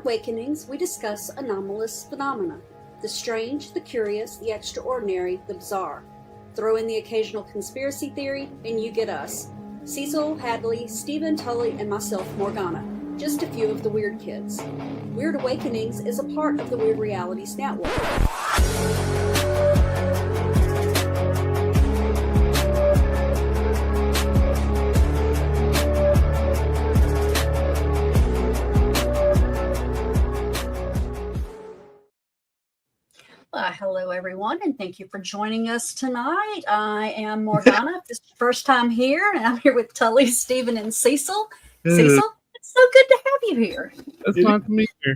Awakenings, we discuss anomalous phenomena, the strange, the curious, the extraordinary, the bizarre. Throw in the occasional conspiracy theory, and you get us. Cecil, Hadley, Stephen, Tully, and myself, Morgana. Just a few of the Wyrd kids. Wyrd Awakenings is a part of the Wyrd Realities Network. Hello, everyone, and thank you for joining us tonight. I am Morgana. If this is your first time here, and I'm here with Tully, Stephen, and Cecil. Cecil, it's so good to have you here. It's nice to meet you.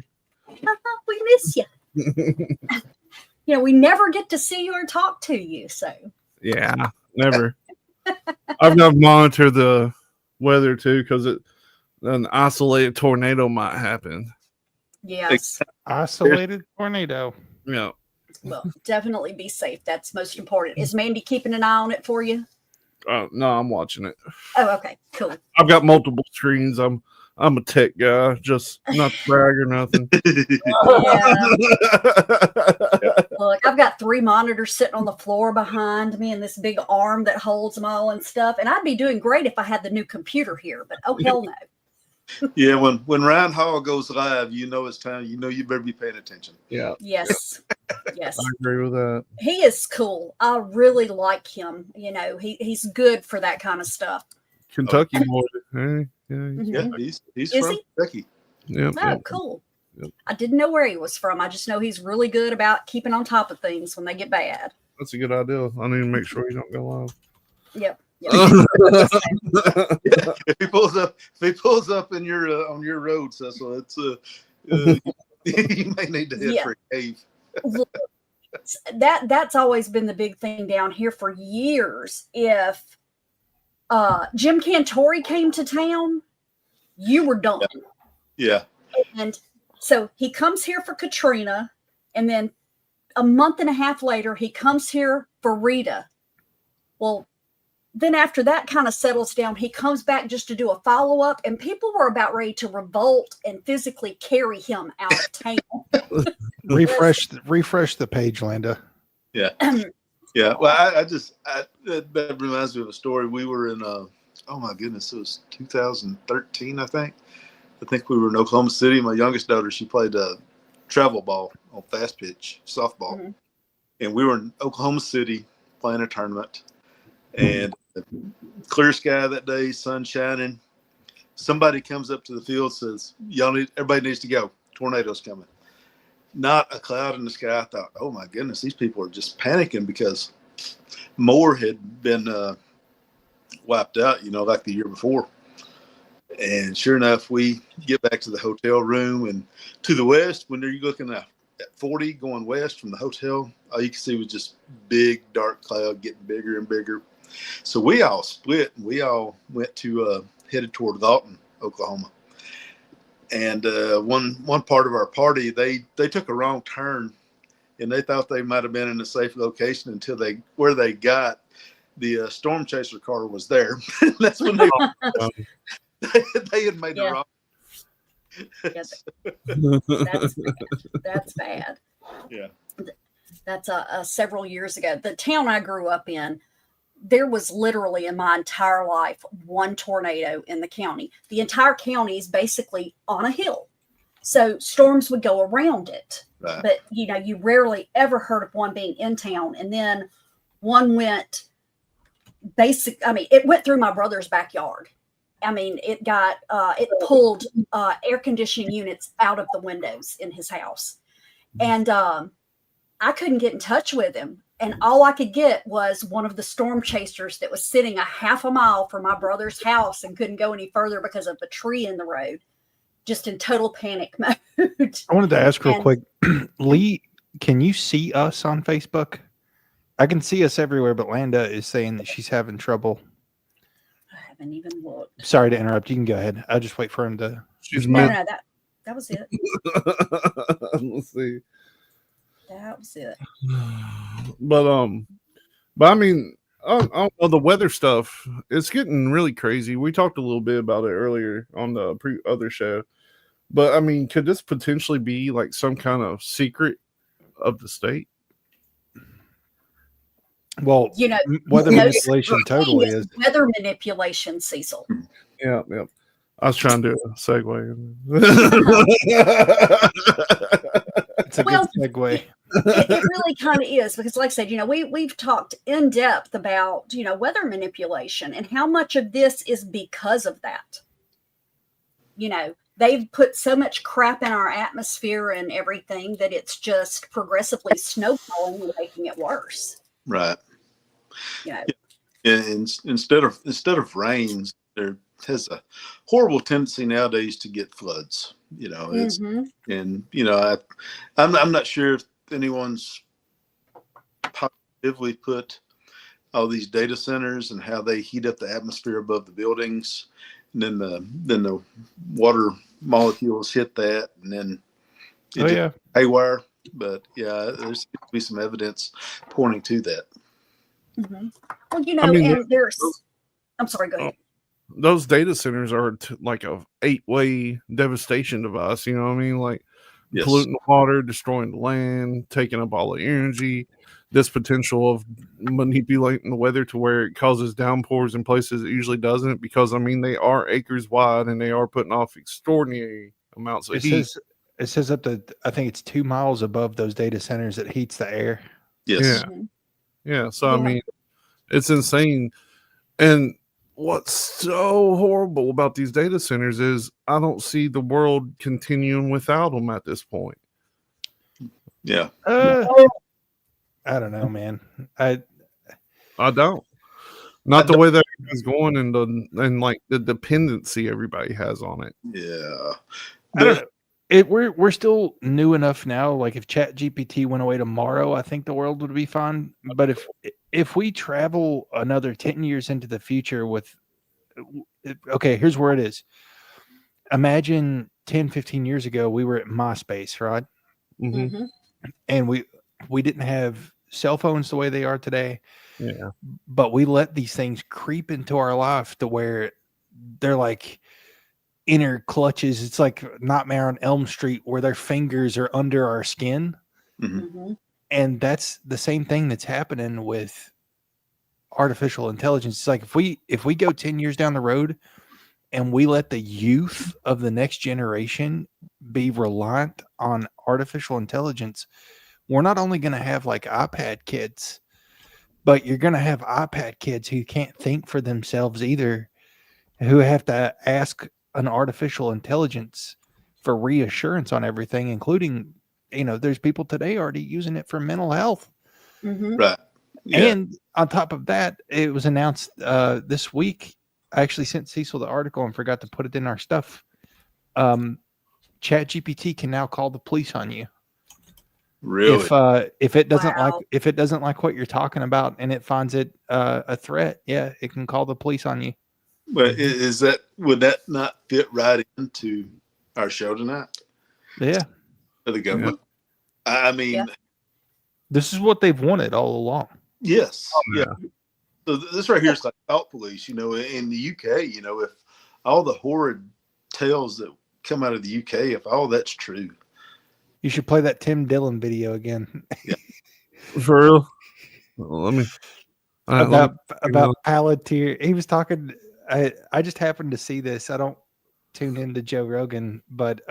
We miss you. You know, we never get to see you or talk to you, so. Yeah, never. I've got to monitor the weather, too, because an isolated tornado might happen. Yes. Isolated tornado. Yeah. Well, definitely be safe. That's most important. Is Mandy keeping an eye on it for you? No, I'm watching it. Oh, okay, cool. I've got multiple screens. I'm a tech guy, just not to brag or nothing. Yeah. Look, I've got 3 monitors sitting on the floor behind me and this big arm that holds them all and stuff. And I'd be doing great if I had the new computer here, but oh, hell no. Yeah, when Ryan Hall goes live, you know it's time. You know you better be paying attention. Yeah. Yes. Yes. I agree with that. He is cool. I really like him. You know, he's good for that kind of stuff. Kentucky boy. Hey, yeah. Mm-hmm. Yeah, he's Is from Kentucky. Yep, Oh, yep. cool. Yep. I didn't know where he was from. I just know he's really good about keeping on top of things when they get bad. That's a good idea. I need to make sure you don't go live. Yep. If he pulls up in your on your road, Cecil, it's you may need to head for a cave. Look, that's always been the big thing down here for years. If Jim Cantori came to town, you were done. Yeah. And so he comes here for Katrina, and then a month and a half later, he comes here for Rita. Well, then after that kind of settles down, he comes back just to do a follow-up, and people were about ready to revolt and physically carry him out of town. Refresh the page, Linda. Yeah. Yeah. Well, that reminds me of a story. We were in oh my goodness, it was 2013, I think. I think we were in Oklahoma City. My youngest daughter, she played travel ball on fast pitch softball, Mm-hmm. and we were in Oklahoma City playing a tournament. And clear sky that day, sun shining. Somebody comes up to the field, says, everybody needs to go. Tornado's coming. Not a cloud in the sky. I thought, oh my goodness, these people are just panicking because more had been wiped out, like the year before. And sure enough, we get back to the hotel room, and to the west, when you're looking at 40 going west from the hotel, all you can see was just big dark cloud getting bigger and bigger. So we all split, and we all went to headed toward Dalton, Oklahoma. And one part of our party, they took a wrong turn, and they thought they might have been in a safe location until where they got the storm chaser car was there. That's when they had made the wrong. Yes. That's bad. Yeah. That's several years ago. The town I grew up in, there was literally in my entire life one tornado in the county. The entire county is basically on a hill. So storms would go around it. Right. But, you rarely ever heard of one being in town. And then one went it went through my brother's backyard. I mean, it pulled air conditioning units out of the windows in his house. And I couldn't get in touch with him. And all I could get was one of the storm chasers that was sitting a half a mile from my brother's house and couldn't go any further because of a tree in the road, just in total panic mode. I wanted to ask real quick, Lee, can you see us on Facebook? I can see us everywhere, but Landa is saying that she's having trouble. I haven't even looked. Sorry to interrupt. You can go ahead. I'll just wait for him to. No, that was it. Let's see. That was it. But I mean, the weather stuff, it's getting really crazy. We talked a little bit about it earlier on the other show, But I mean, could this potentially be like some kind of secret of the state? Well, You know, weather no manipulation such thing totally as is. weather manipulation, Cecil. Yeah, yeah. I was trying to do a segue. It's a Well, good segue. It really kind of is, because like I said, we've talked in depth about, weather manipulation and how much of this is because of that. They've put so much crap in our atmosphere and everything that it's just progressively snowballing and making it worse. Right. Yeah. And instead of rains, there has a horrible tendency nowadays to get floods. It's and I'm not sure if anyone's positively put all these data centers and how they heat up the atmosphere above the buildings, and then the water molecules hit that, and then haywire. But yeah, there seems to be some evidence pointing to that. Mm-hmm. Well, I'm sorry, go ahead. Those data centers are like a 8-way devastation device. You know what I mean? Like polluting the water, destroying the land, taking up all the energy. This potential of manipulating the weather to where it causes downpours in places it usually doesn't, because I mean they are acres wide and they are putting off extraordinary amounts of heat. It says up to, I think it's 2 miles above those data centers that heats the air. Yes. Yeah. So I mean, it's insane. And what's so horrible about these data centers is I don't see the world continuing without them at this point. Yeah. I don't know, man. I don't. Not the way that it's going, and like the dependency everybody has on it. Yeah. I don't know. We're still new enough now. Like if ChatGPT went away tomorrow, I think the world would be fine. But if we travel another 10 years into the future here's where it is. Imagine 10, 15 years ago, we were at MySpace, right? Mm-hmm. And we didn't have cell phones the way they are today. Yeah. But we let these things creep into our life to where they're like inner clutches. It's like Nightmare on Elm Street, where their fingers are under our skin. Mm-hmm. And that's the same thing that's happening with artificial intelligence. It's like if we go 10 years down the road and we let the youth of the next generation be reliant on artificial intelligence, we're not only going to have like iPad kids, but you're going to have iPad kids who can't think for themselves either, who have to ask an artificial intelligence for reassurance on everything, including, there's people today already using it for mental health. Mm-hmm. Right. Yeah. And on top of that, it was announced this week. I actually sent Cecil the article and forgot to put it in our stuff. ChatGPT can now call the police on you. Really? If it doesn't like what you're talking about and it finds it a threat, it can call the police on you. But would that not fit right into our show tonight? Yeah. For the government? Yeah. I mean, this is what they've wanted all along. Yes. Yeah. So this right here is like thought police, in the UK, if all the horrid tales that come out of the UK, if all that's true. You should play that Tim Dillon video again. Yeah. For real? Well, let me about Palantir. He was talking. I just happened to see this. I don't tune into Joe Rogan, but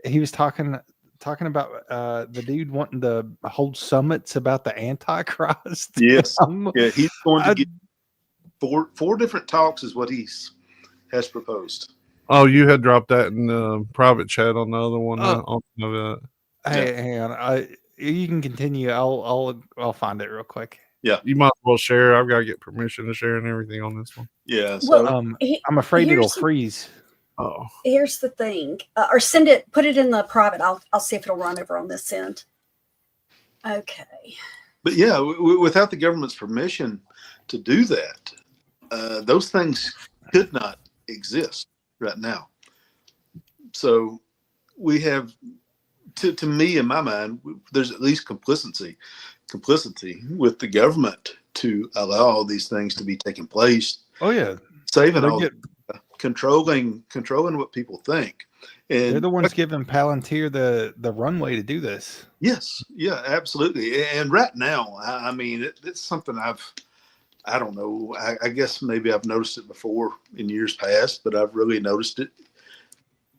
he was talking about the dude wanting to hold summits about the Antichrist. Yes. Yeah, he's going to get four different talks is what he has proposed. Oh, you had dropped that in the private chat on the other one. Hey, hang on. You can continue. I'll find it real quick. Yeah, you might as well share. I've got to get permission to share and everything on this one. Yeah, so I'm afraid it'll freeze. Oh, here's the thing, or send it. Put it in the private. I'll see if it'll run over on this end. Okay. But yeah, without the government's permission to do that, those things could not exist right now. So we have, to me, in my mind, there's at least complicity with the government to allow all these things to be taking place. Oh yeah, saving all. controlling what people think. And they're the ones giving Palantir the runway to do this. Yes, yeah, absolutely. And right now, I mean, it's something I don't know. I guess maybe I've noticed it before in years past, but I've really noticed it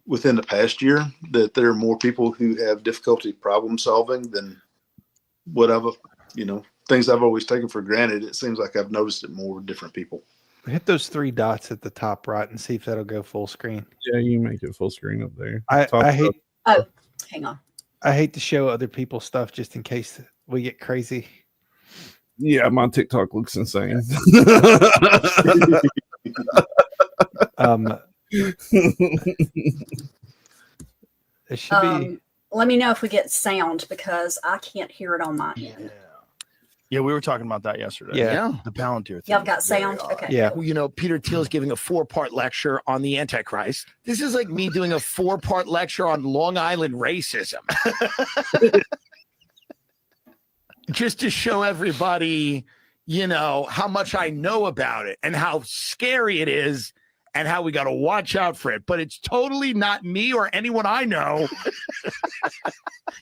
within the past year that there are more people who have difficulty problem solving than what things I've always taken for granted. It seems like I've noticed it more with different people. Hit those 3 dots at the top right and see if that'll go full screen. Yeah, you make it full screen up there. I hate. Oh, hang on. I hate to show other people's stuff just in case we get crazy. Yeah, my TikTok looks insane. It should be. Let me know if we get sound because I can't hear it on my end. Yeah, we were talking about that yesterday. Yeah. The Palantir thing. Y'all got sound? Okay. Yeah. Peter Thiel's giving a 4-part lecture on the Antichrist. This is like me doing a 4-part lecture on Long Island racism. Just to show everybody, how much I know about it and how scary it is and how we got to watch out for it. But it's totally not me or anyone I know.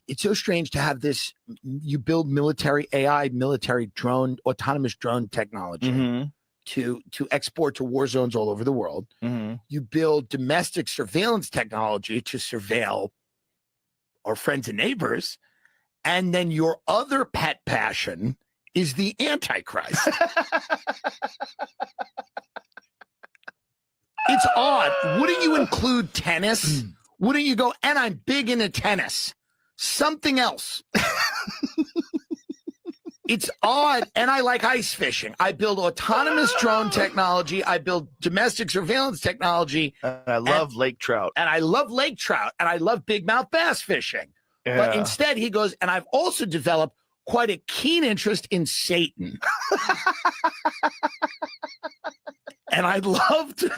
It's so strange to have this. You build military AI, military drone, autonomous drone technology to export to war zones all over the world. You build domestic surveillance technology to surveil our friends and neighbors. And then your other pet passion is the Antichrist. It's odd. Wouldn't you include tennis? Wouldn't you go, and I'm big into tennis? Something else. It's odd. And I like ice fishing. I build autonomous drone technology. I build domestic surveillance technology. I love lake trout. And I love lake trout. And I love big mouth bass fishing. Yeah. But instead he goes, and I've also developed quite a keen interest in Satan. And I'd love to.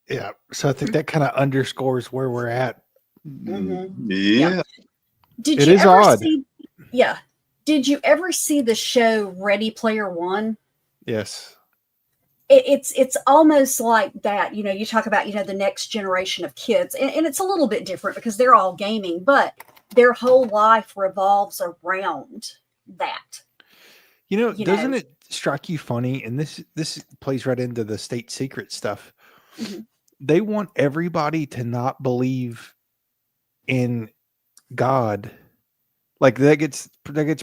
Yeah. So I think that kind of underscores where we're at. Yeah. Did It you is ever odd. see? Yeah. Did you ever see the show Ready Player One? Yes. It's almost like that. You talk about the next generation of kids, and it's a little bit different because they're all gaming, but their whole life revolves around that. Doesn't it strike you funny? And this plays right into the state secret stuff. They want everybody to not believe in God. Like that gets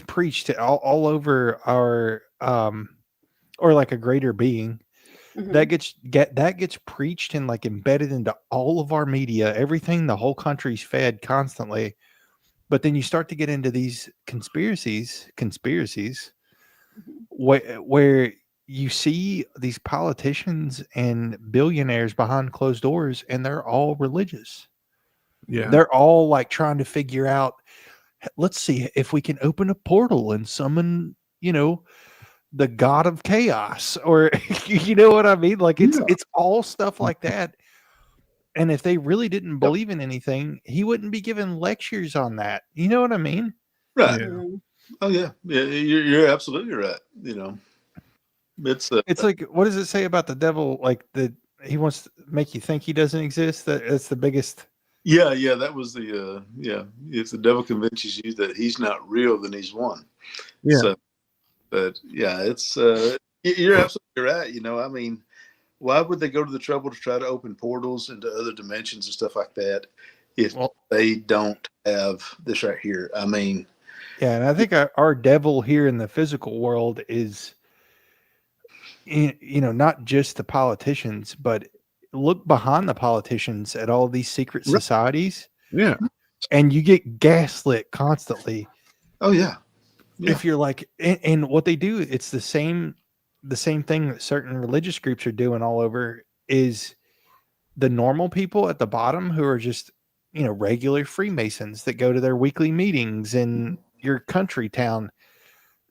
preached all over our or like a greater being. That gets preached and like embedded into all of our media, everything the whole country's fed constantly. But then you start to get into these conspiracies where you see these politicians and billionaires behind closed doors, and they're all religious. Yeah. They're all like trying to figure out, let's see if we can open a portal and summon, the god of chaos, or you know what I mean? Like it's all stuff like that. And if they really didn't believe in anything, he wouldn't be giving lectures on that. You know what I mean? Right. Yeah. Oh yeah. Yeah. You're absolutely right. It's like, what does it say about the devil? Like he wants to make you think he doesn't exist. That's the biggest. Yeah. That was if the devil convinces you that he's not real, then he's won. Yeah. So, but yeah, it's you're absolutely right. I mean, why would they go to the trouble to try to open portals into other dimensions and stuff like that if they don't have this right here? I mean, yeah, and I think our devil here in the physical world is, not just the politicians, but look behind the politicians at all these secret societies. Yeah. And you get gaslit constantly. Oh yeah. If you're like, and what they do, it's the same thing that certain religious groups are doing all over, is the normal people at the bottom who are just, regular Freemasons that go to their weekly meetings in your country town.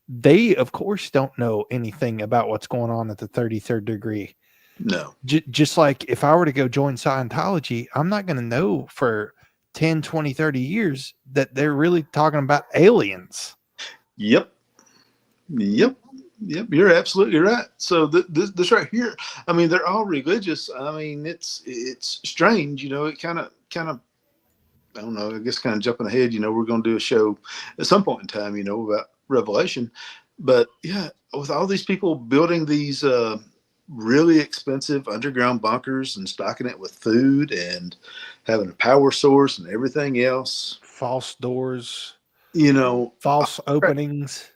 They, of course, don't know anything about what's going on at the 33rd degree. No. Just like if I were to go join Scientology, I'm not going to know for 10, 20, 30 years that they're really talking about aliens. Yep. Yep, you're absolutely right. So this right here, I mean, they're all religious. I mean, it's strange, you know. It kind of, I don't know. I guess kind of jumping ahead. You know, we're going to do a show at some point in time, you know, about Revelation. But yeah, with all these people building these really expensive underground bunkers and stocking it with food and having a power source and everything else, false doors, you know, false openings.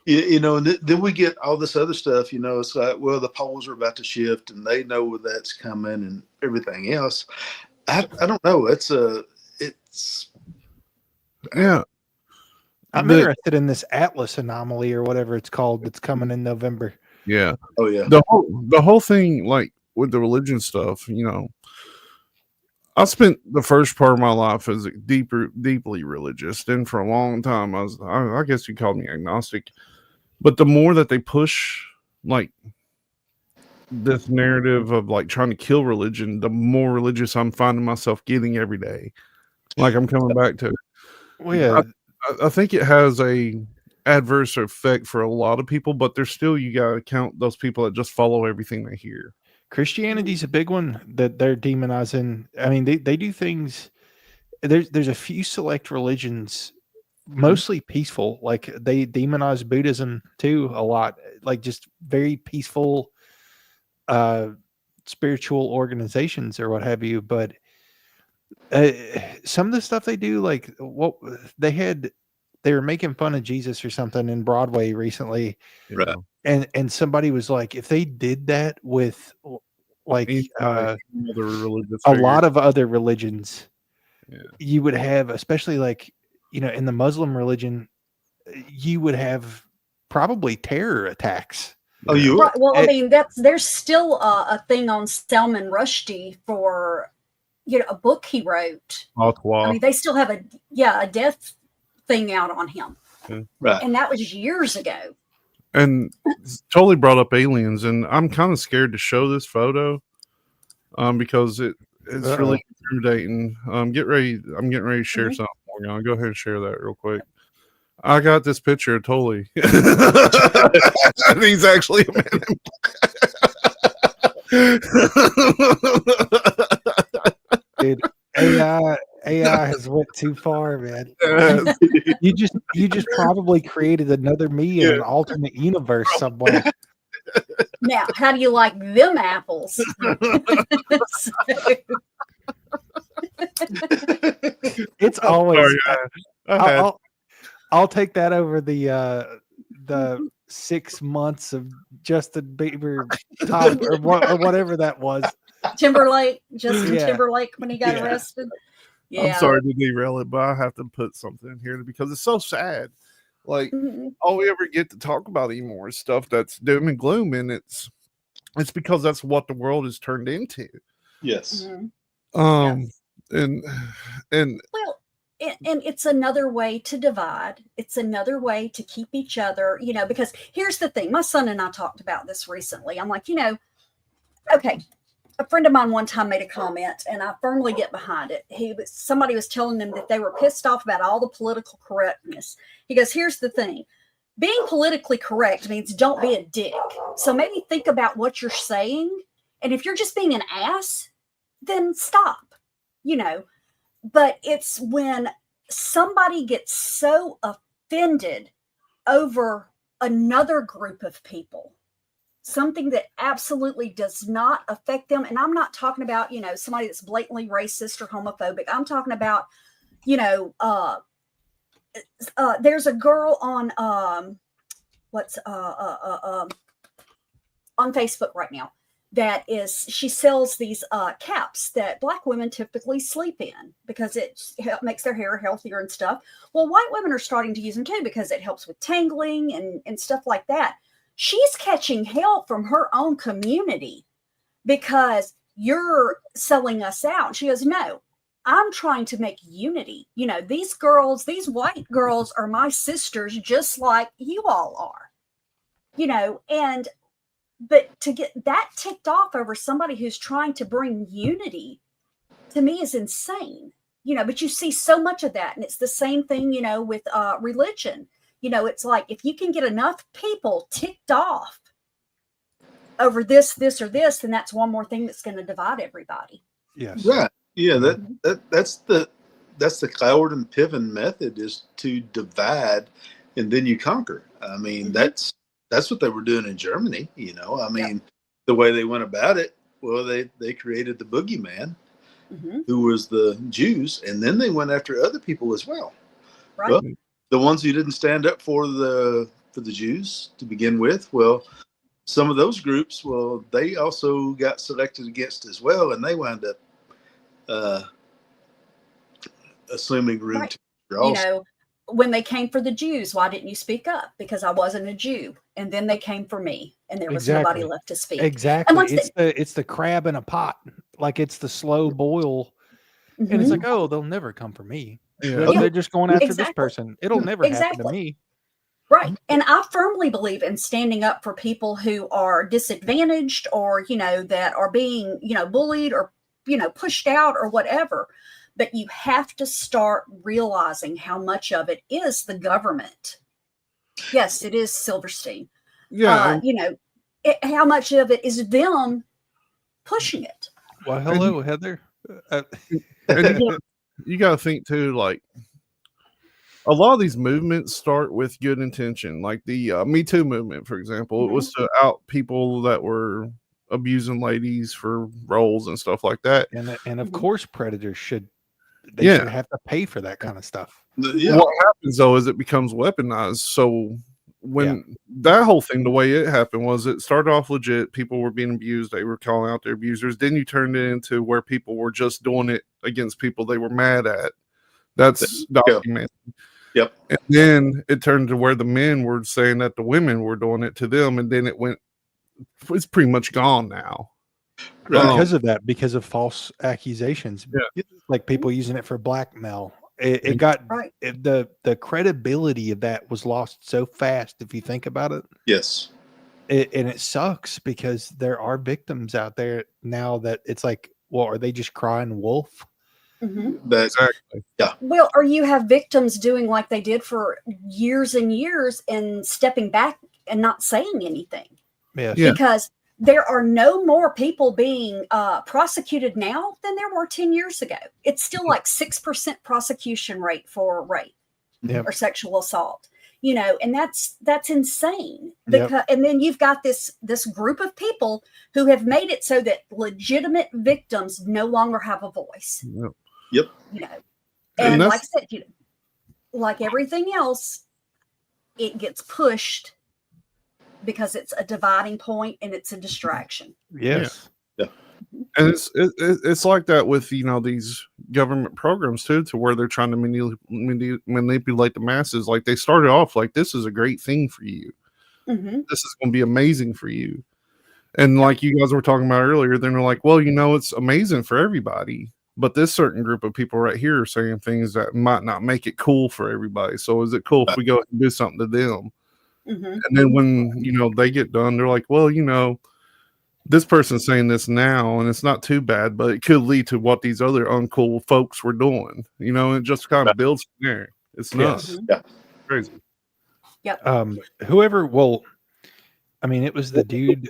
you know, and then we get all this other stuff, you know, it's like, well, the poles are about to shift and they know where that's coming and everything else. I don't know. It's yeah. I'm interested in this Atlas anomaly or whatever it's called that's coming in November. Yeah. Oh yeah. The whole thing, like with the religion stuff, you know, I spent the first part of my life as deeply religious. Then for a long time, I guess you called me agnostic. But the more that they push, like, this narrative of like trying to kill religion, the more religious I'm finding myself getting every day. Like I'm coming back to. Well, yeah, I think it has a adverse effect for a lot of people, but there's still, you got to count those people that just follow everything they hear. Christianity's a big one that they're demonizing. I mean, they do things. There's a few select religions, mostly peaceful. Like they demonize Buddhism too a lot. Like just very peaceful, spiritual organizations or what have you. But some of the stuff they do, like what they were making fun of Jesus or something in Broadway recently. Right. And somebody was like, if they did that with like a lot of other religions, you would have, especially like, you know, in the Muslim religion, you would have probably terror attacks. Oh, you right. Well, I mean, there's still a thing on Salman Rushdie for, you know, a book he wrote. I mean, they still have a death thing out on him. Right. And that was years ago. And totally brought up aliens, and I'm kind of scared to show this photo because it's really intimidating. I'm getting ready to share something more. I'll go ahead and share that real quick. I got this picture totally. He's actually a man. Dude, AI has went too far, man. You just probably created another me in an alternate universe somewhere. Now, how do you like them apples? It's always. I'll take that over the 6 months of Justin Bieber top or whatever that was. Justin Timberlake when he got arrested. Yeah. I'm sorry to derail it, but I have to put something in here because it's so sad. Like all we ever get to talk about anymore is stuff that's doom and gloom, and it's because that's what the world is turned into. Yes. And well, and it's another way to divide. It's another way to keep each other, you know, because here's the thing. My son and I talked about this recently. I'm like, you know, okay, a friend of mine one time made a comment, and I firmly get behind it. Somebody was telling them that they were pissed off about all the political correctness. He goes, here's the thing. Being politically correct means don't be a dick. So maybe think about what you're saying. And if you're just being an ass, then stop, you know. But it's when somebody gets so offended over another group of people, something that absolutely does not affect them. And I'm not talking about, you know, somebody that's blatantly racist or homophobic. I'm talking about, you know, there's a girl on on Facebook right now she sells these caps that Black women typically sleep in because it makes their hair healthier and stuff. Well, white women are starting to use them too because it helps with tangling and stuff like that. She's catching hell from her own community because you're selling us out. She goes, no, I'm trying to make unity. You know, these white girls are my sisters, just like you all are, you know, but to get that ticked off over somebody who's trying to bring unity to me is insane, you know, but you see so much of that. And it's the same thing, you know, with religion. It's like if you can get enough people ticked off over this, or this, then that's one more thing that's going to divide everybody. Yes. Right. Yeah. That's the Cloward and Piven method, is to divide and then you conquer. I mean, that's what they were doing in Germany. I mean, the way they went about it, well, they created the boogeyman, who was the Jews, and then they went after other people as well. Right. Well, the ones who didn't stand up for the Jews to begin with, well, some of those groups, well, they also got selected against as well, and they wound up assuming room to when they came for the Jews, why didn't you speak up? Because I wasn't a Jew. And then they came for me, and there was nobody left to speak. Exactly. It's the crab in a pot. Like, it's the slow boil. And it's like, oh, they'll never come for me. They're just going after this person. It'll never happen to me. Right. And I firmly believe in standing up for people who are disadvantaged, or, that are being, bullied, or, pushed out, or whatever. But you have to start realizing how much of it is the government. Yes, it is Silverstein. Yeah. How much of it is them pushing it. Well, hello, Heather. You got to think too, like, a lot of these movements start with good intention. Like the Me Too movement, for example, it was to out people that were abusing ladies for roles and stuff like that. And of course, predators should have to pay for that kind of stuff. What happens though is it becomes weaponized. So when that whole thing, the way it happened was, it started off legit. People were being abused. They were calling out their abusers. Then you turned it into where people were just doing it against people they were mad at. That's documented. Yep. And then it turned to where the men were saying that the women were doing it to them. And then it's pretty much gone now. Because of that, because of false accusations, like people using it for blackmail. It got the credibility of that was lost so fast, if you think about it. Yes. And it sucks, because there are victims out there now that it's like, well, are they just crying wolf? Exactly. Yeah. Well, or you have victims doing like they did for years and years and stepping back and not saying anything. Yes. Yeah. Because there are no more people being prosecuted now than there were 10 years ago. It's still like 6% prosecution rate for rape or sexual assault, and that's insane. Because and then you've got this group of people who have made it so that legitimate victims no longer have a voice. Yep. And like I said, like everything else, it gets pushed because it's a dividing point and it's a distraction. Yes. Yeah. And it's like that with these government programs too, to where they're trying to manipulate the masses. Like, they started off like, this is a great thing for you. This is going to be amazing for you. And like you guys were talking about earlier, then they're like, well, it's amazing for everybody, but this certain group of people right here are saying things that might not make it cool for everybody. So is it cool if we go and do something to them? And then when they get done, they're like, well, this person's saying this now, and it's not too bad, but it could lead to what these other uncool folks were doing. It just kind of builds from there. It's nuts. Yeah. Crazy. Yep. Whoever, well, I mean, it was the dude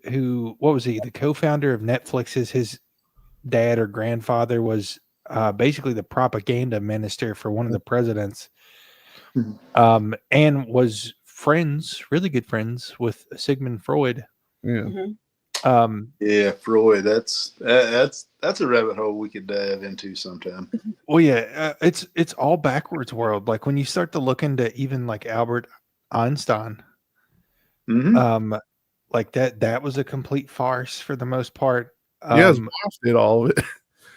who, what was he? The co-founder of Netflix. His dad or grandfather was basically the propaganda minister for one of the presidents. And was really good friends with Sigmund Freud. Yeah. Freud. That's a rabbit hole we could dive into sometime. Well, yeah, it's all backwards world. Like, when you start to look into even like Albert Einstein, like that was a complete farce for the most part. His mom did all of it,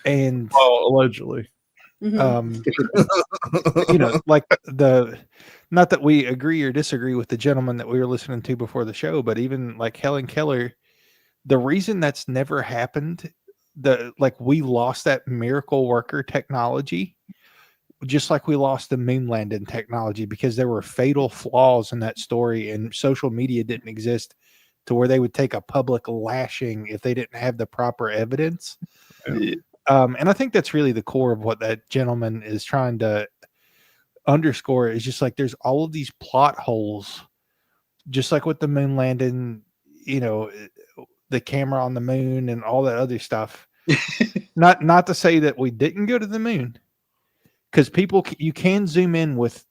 and allegedly. Like not that we agree or disagree with the gentleman that we were listening to before the show, but even like Helen Keller, the reason that's never happened, we lost that miracle worker technology, just like we lost the moon landing technology, because there were fatal flaws in that story, and social media didn't exist to where they would take a public lashing if they didn't have the proper evidence. And I think that's really the core of what that gentleman is trying to underscore is just like there's all of these plot holes, just like with the moon landing, you know, the camera on the moon and all that other stuff. Not to say that we didn't go to the moon, because you can zoom in with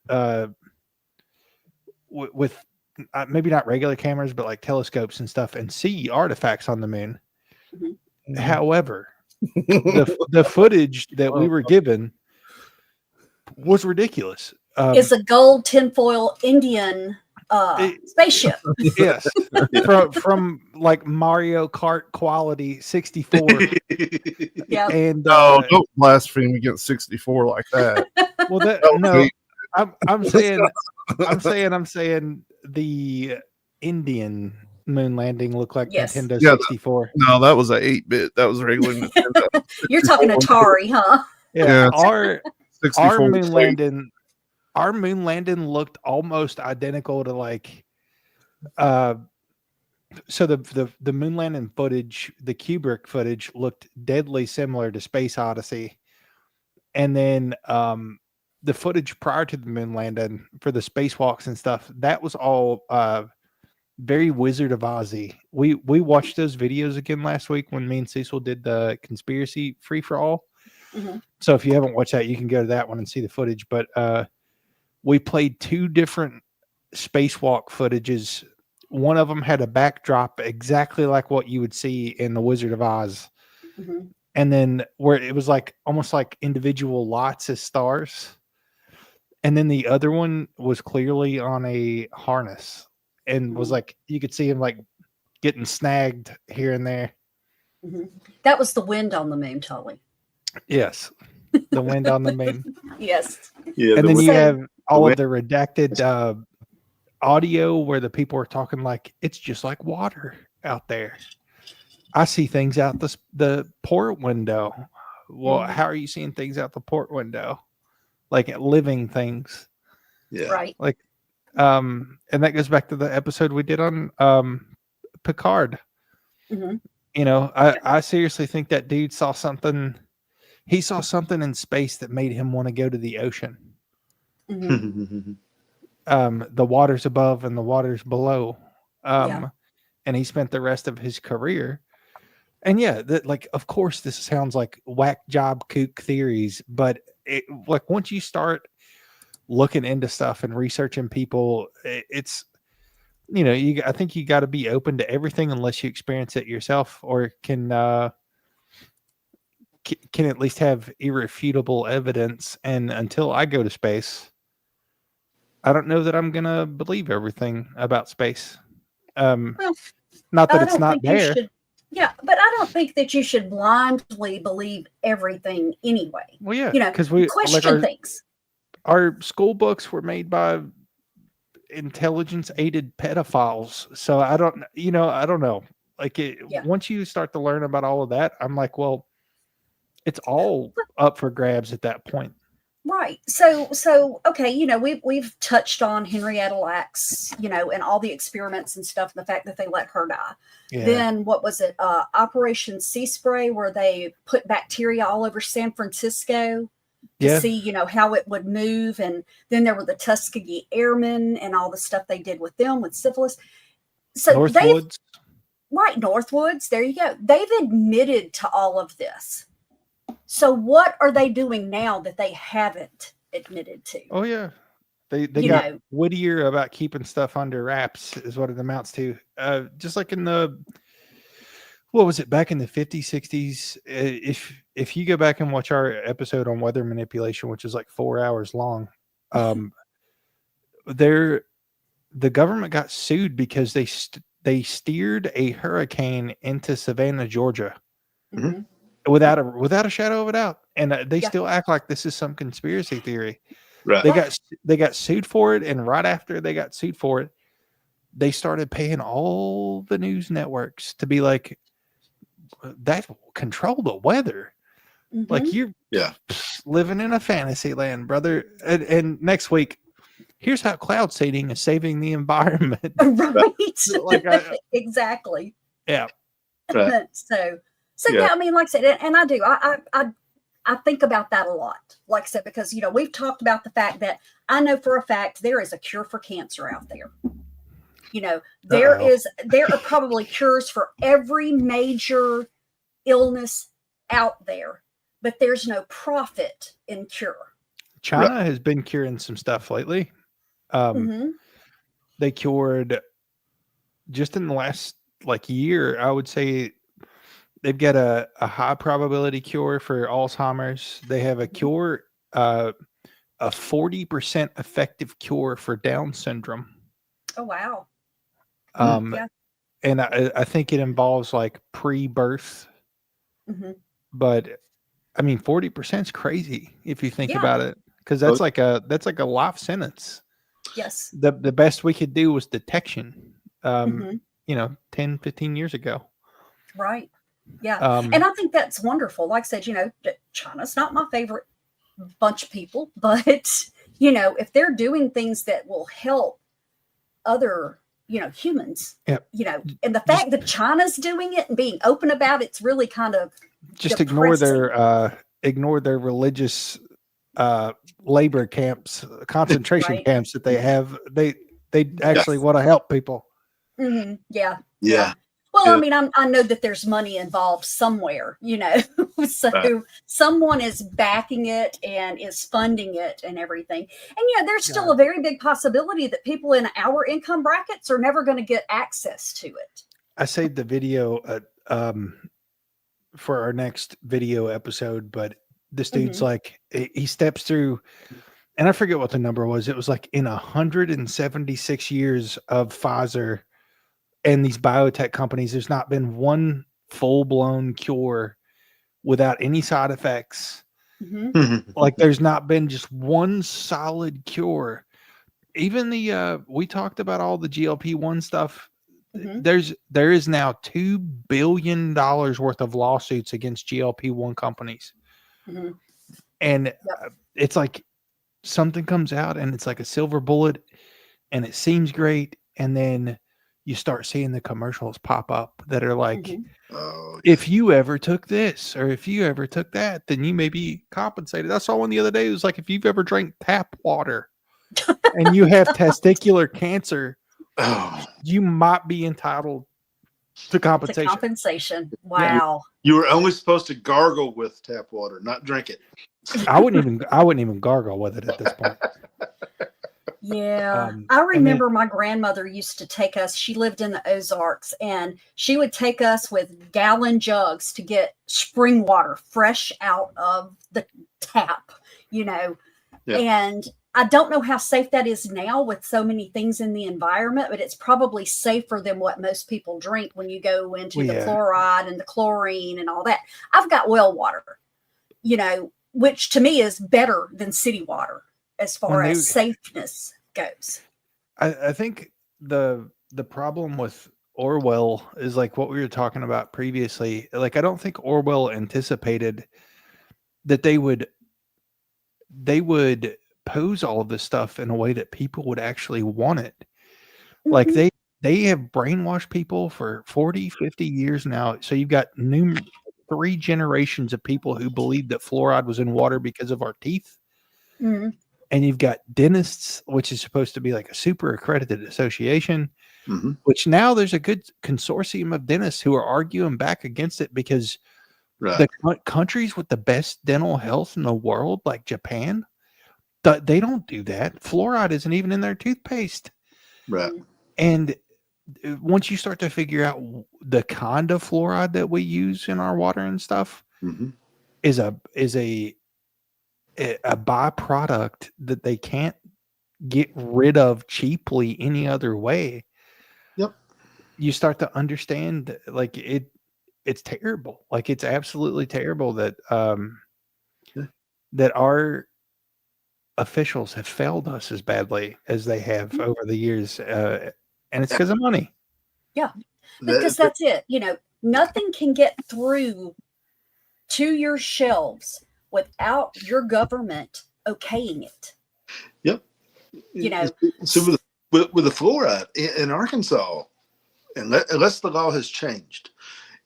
maybe not regular cameras, but like telescopes and stuff, and see artifacts on the moon. Mm-hmm. However, the footage that we were given was ridiculous. It's a gold tinfoil Indian spaceship. Yes, from like Mario Kart quality 64. Yeah. And don't blaspheme against 64 like that. Well, I'm saying the Indian moon landing looked like Yes. Nintendo 64. No, that was a 8-bit. That was regular Nintendo. You're talking Atari, huh? Yeah, Yeah. our moon landing looked almost identical to like so the moon landing footage, the Kubrick footage looked deadly similar to Space Odyssey. And then the footage prior to the moon landing for the spacewalks and stuff, that was all very Wizard of Oz-y. We watched those videos again last week when me and Cecil did the conspiracy free for all. Mm-hmm. So if you haven't watched that, you can go to that one and see the footage. But we played 2 different spacewalk footages. One of them had a backdrop exactly like what you would see in the Wizard of Oz. Mm-hmm. And then where it was like almost like individual lots as stars. And then the other one was clearly on a harness and was like, you could see him like getting snagged here and there. Mm-hmm. That was the wind on the moon, Tully. Yes. The wind on the moon. Yes. Yeah, And then you have all wind. of the redacted audio where the people are talking like, it's just like water out there. I see things out the port window. Well, how are you seeing things out the port window? Like living things. Yeah. Right. Like, and that goes back to the episode we did on Picard. Mm-hmm. You know, I seriously think that dude saw something. He saw something in space that made him want to go to the ocean. Mm-hmm. The waters above and the waters below. Yeah. And he spent the rest of his career. And yeah, like, of course, this sounds like whack job kook theories, but like once you start looking into stuff and researching people, it's, you know, I think you got to be open to everything unless you experience it yourself or can at least have irrefutable evidence. And until I go to space, I don't know that I'm going to believe everything about space. Not that it's not there. Yeah, but I don't think that you should blindly believe everything anyway. Well, yeah, you know, because we question things. Our school books were made by intelligence-aided pedophiles, so I don't know. Like, once you start to learn about all of that, I'm like, well, it's all up for grabs at that point. Right. So okay, you know, we've touched on Henrietta Lacks, you know, and all the experiments and stuff, and the fact that they let her die. Yeah. Then what was it? Operation Sea Spray, where they put bacteria all over San Francisco to see, you know, how it would move. And then there were the Tuskegee Airmen and all the stuff they did with them with syphilis. So Northwoods. Northwoods. There you go. They've admitted to all of this. So what are they doing now that they haven't admitted to? Oh yeah, they got Whittier about keeping stuff under wraps is what it amounts to. Just like in what was it, back in the 50s, 60s? If you go back and watch our episode on weather manipulation, which is like 4 hours long, the government got sued because they steered a hurricane into Savannah, Georgia. Mm-hmm. Without a shadow of a doubt, and they still act like this is some conspiracy theory. Right. They got sued for it, and right after they got sued for it, they started paying all the news networks to be like, that control the weather. Mm-hmm. Like, you're living in a fantasy land, brother. And next week, here's how cloud seeding is saving the environment. Right. Exactly. Yeah. Right. So yeah, I mean, like I said, and I do. I I think about that a lot. Like I said, because, you know, we've talked about the fact that I know for a fact there is a cure for cancer out there. You know, there are probably cures for every major illness out there, but there's no profit in cure. China has been curing some stuff lately. They cured just in the last year, I would say they've got a high probability cure for Alzheimer's. They have a cure, a 40% effective cure for Down syndrome. Oh, wow. And I think it involves like pre-birth, but I mean, 40% is crazy if you think about it, because that's like a life sentence. Yes. The best we could do was detection, you know, 10, 15 years ago. Right. Yeah. And I think that's wonderful. Like I said, you know, China's not my favorite bunch of people, but, you know, if they're doing things that will help other, you know, humans, you know, and the fact that China's doing it and being open about it's really kind of just depressing. ignore their religious labor camps, concentration camps that they have. They actually want to help people. Yeah. Well, I mean, I know that there's money involved somewhere, you know, so someone is backing it and is funding it and everything. And, you know, there's still a very big possibility that people in our income brackets are never going to get access to it. I saved the video for our next video episode, but this dude's like, he steps through, and I forget what the number was. It was like in 176 years of Pfizer and these biotech companies, there's not been one full-blown cure without any side effects. Like there's not been just one solid cure. Even we talked about all the GLP-1 stuff. There is now $2 billion worth of lawsuits against GLP-1 companies. And it's like something comes out and it's like a silver bullet and it seems great. And then you start seeing the commercials pop up that are like, if you ever took this or if you ever took that, then you may be compensated. I saw one the other day. It was like, if you've ever drank tap water and you have testicular cancer, you might be entitled to compensation. Wow. You were only supposed to gargle with tap water, not drink it. I wouldn't even gargle with it at this point. Yeah. I remember my grandmother used to take us, she lived in the Ozarks, and she would take us with gallon jugs to get spring water fresh out of the tap, you know. And I don't know how safe that is now with so many things in the environment, but it's probably safer than what most people drink when you go into the fluoride and the chlorine and all that. I've got well water, you know, which to me is better than city water as far as safeness goes. I think the problem with Orwell is like what we were talking about previously. Like, I don't think Orwell anticipated that they would pose all of this stuff in a way that people would actually want it. Like they have brainwashed people for 40, 50 years now. So you've got 3 generations of people who believed that fluoride was in water because of our teeth. And you've got dentists, which is supposed to be like a super accredited association, which now there's a good consortium of dentists who are arguing back against it because the countries with the best dental health in the world, like Japan, they don't do that. Fluoride isn't even in their toothpaste. And once you start to figure out the kind of fluoride that we use in our water and stuff is a byproduct that they can't get rid of cheaply any other way. You start to understand like it's terrible. Like it's absolutely terrible that that our officials have failed us as badly as they have over the years. And it's because of money. Yeah. Because that's it. You know, nothing can get through to your shelves without your government okaying it. You know, so with the fluoride in Arkansas, unless the law has changed,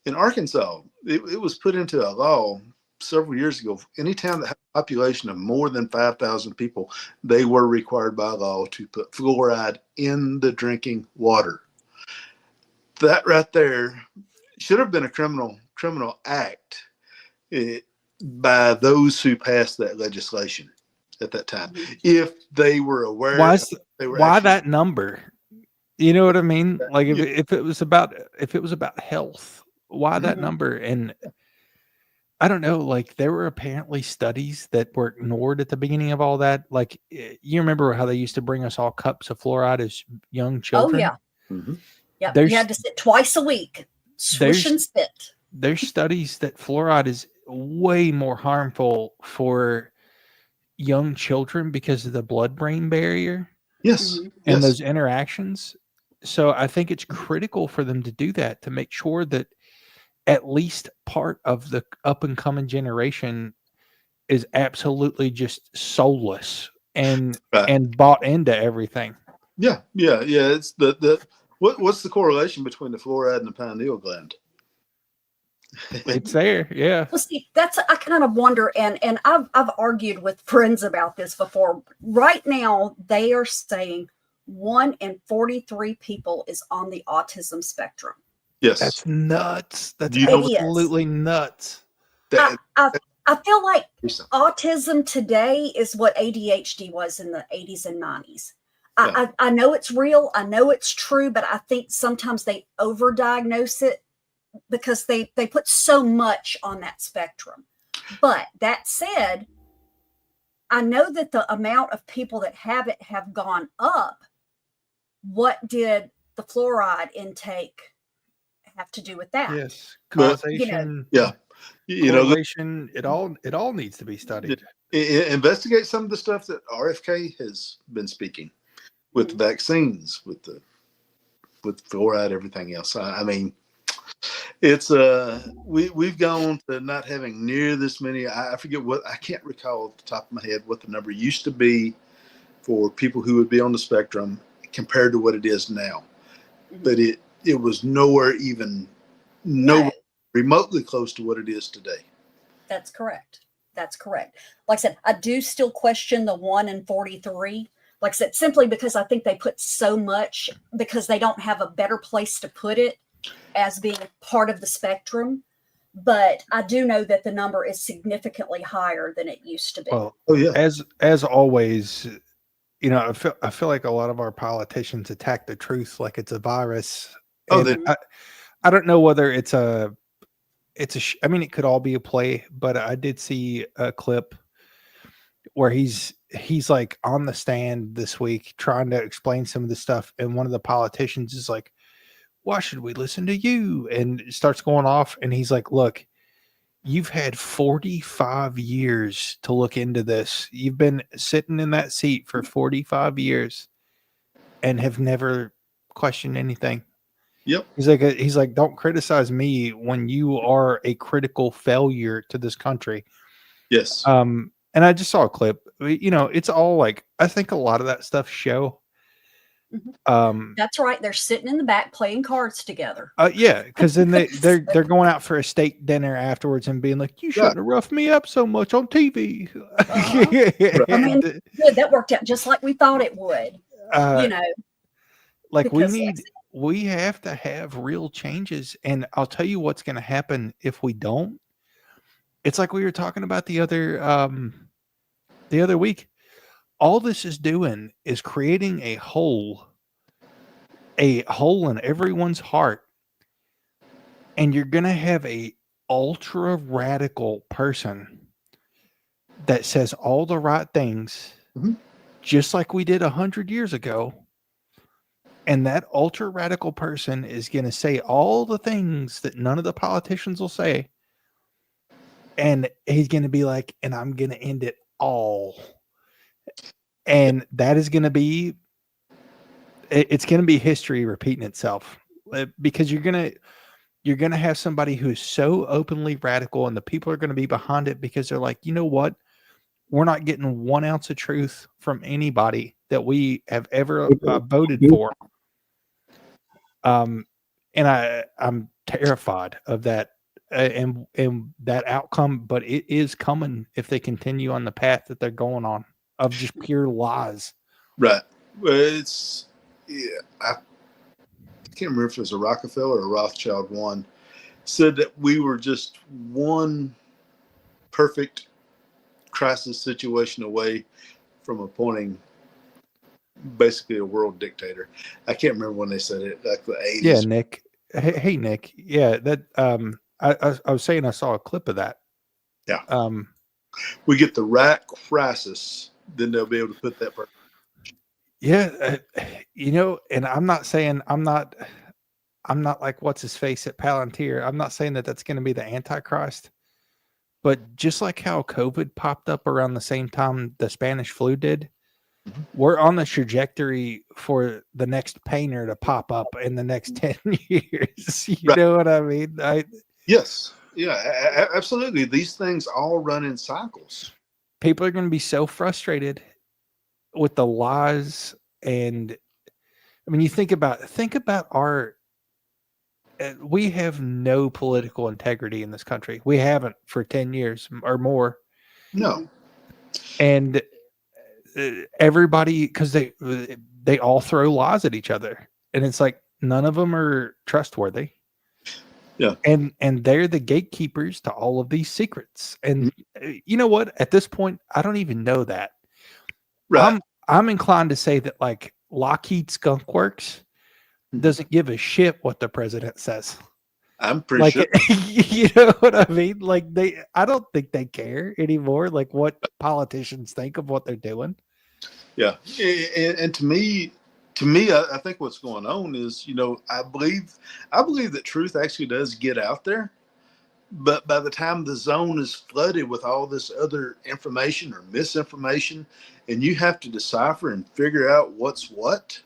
in Arkansas, it was put into a law several years ago, any town that had a population of more than 5,000 people, they were required by law to put fluoride in the drinking water. That right there should have been a criminal act by those who passed that legislation at that time, if they were aware. Why that number? You know what I mean? Like Yeah. if it was about health, why that number? And I don't know. Like there were apparently studies that were ignored at the beginning of all that. Like you remember how they used to bring us all cups of fluoride as young children? Oh yeah, Mhm. yeah. You had to sit twice a week, swish and spit. There's studies that fluoride is way more harmful for young children because of the blood-brain barrier. Yes. And those interactions. So I think it's critical for them to do that, to make sure that at least part of the up and coming generation is absolutely just soulless and bought into everything. Yeah. It's what's the correlation between the fluoride and the pineal gland? It's there, yeah. Well, see, I kind of wonder, and I've argued with friends about this before. Right now, they are saying 1 in 43 people is on the autism spectrum. Yes, that's nuts. That's absolutely nuts. I feel like autism today is what ADHD was in the 80s and 90s. I know it's real. I know it's true, but I think sometimes they overdiagnose it because they put so much on that spectrum. But that said, I know that the amount of people that have it have gone up. What did the fluoride intake have to do with that? Yes, causation. Correlation, it all needs to be studied. Investigate some of the stuff that RFK has been speaking with the vaccines, with fluoride, everything else. I mean, it's we've gone to not having near this many. I forget I can't recall off the top of my head what the number used to be for people who would be on the spectrum compared to what it is now. But it was nowhere remotely close to what it is today. That's correct. Like I said, I do still question the 1 in 43. Like I said, simply because I think they put so much because they don't have a better place to put it as being part of the spectrum. But I do know that the number is significantly higher than it used to be. Well, as always, I feel like a lot of our politicians attack the truth like it's a virus. I don't know whether I mean, it could all be a play, but I did see a clip where he's like on the stand this week trying to explain some of the stuff, and one of the politicians is like, why should we listen to you? And it starts going off, and he's like, look, you've had 45 years to look into this. You've been sitting in that seat for 45 years and have never questioned anything. Yep. He's like, don't criticize me when you are a critical failure to this country. Yes. And I just saw a clip. It's all like, I think a lot of that stuff show. That's right. They're sitting in the back playing cards together. Yeah, because then they're going out for a steak dinner afterwards and being like, "You shouldn't have roughed me up so much on TV." I mean, good. That worked out just like we thought it would. Like we have to have real changes, and I'll tell you what's going to happen if we don't. It's like we were talking about the other week. All this is doing is creating a hole in everyone's heart. And you're going to have a ultra radical person that says all the right things, just like we did 100 years ago. And that ultra radical person is going to say all the things that none of the politicians will say. And he's going to be like, and I'm going to end it all. And that is going to be, it's going to be history repeating itself, because you're going to have somebody who's so openly radical, and the people are going to be behind it because they're like, you know what? We're not getting 1 ounce of truth from anybody that we have ever voted for. And I'm terrified of that and that outcome, but it is coming if they continue on the path that they're going on of just pure lies. Right. Well, I can't remember if it was a Rockefeller or a Rothschild one, said that we were just one perfect crisis situation away from appointing basically a world dictator. I can't remember when they said it, like the 80s. Yeah, Nick. Hey, Nick. Yeah, that I was saying I saw a clip of that. Yeah. We get the right crisis, then they'll be able to put that person. Yeah, and I'm not saying I'm not like what's his face at Palantir. I'm not saying that that's going to be the Antichrist, but just like how COVID popped up around the same time the Spanish flu did, we're on the trajectory for the next painter to pop up in the next 10 years. You know what I mean? Yes. Yeah, absolutely. These things all run in cycles. People are going to be so frustrated with the lies. And I mean, you think about our, we have no political integrity in this country. We haven't for 10 years or more. No. And everybody, because they all throw lies at each other, and it's like none of them are trustworthy. Yeah. And they're the gatekeepers to all of these secrets. And you know what? At this point, I don't even know that. Right. I'm inclined to say that like Lockheed Skunk Works doesn't give a shit what the president says. I'm pretty sure. You know what I mean? Like I don't think they care anymore. Like what politicians think of what they're doing. Yeah. And to me, I think what's going on is, I believe that truth actually does get out there. But by the time the zone is flooded with all this other information or misinformation, and you have to decipher and figure out what's what,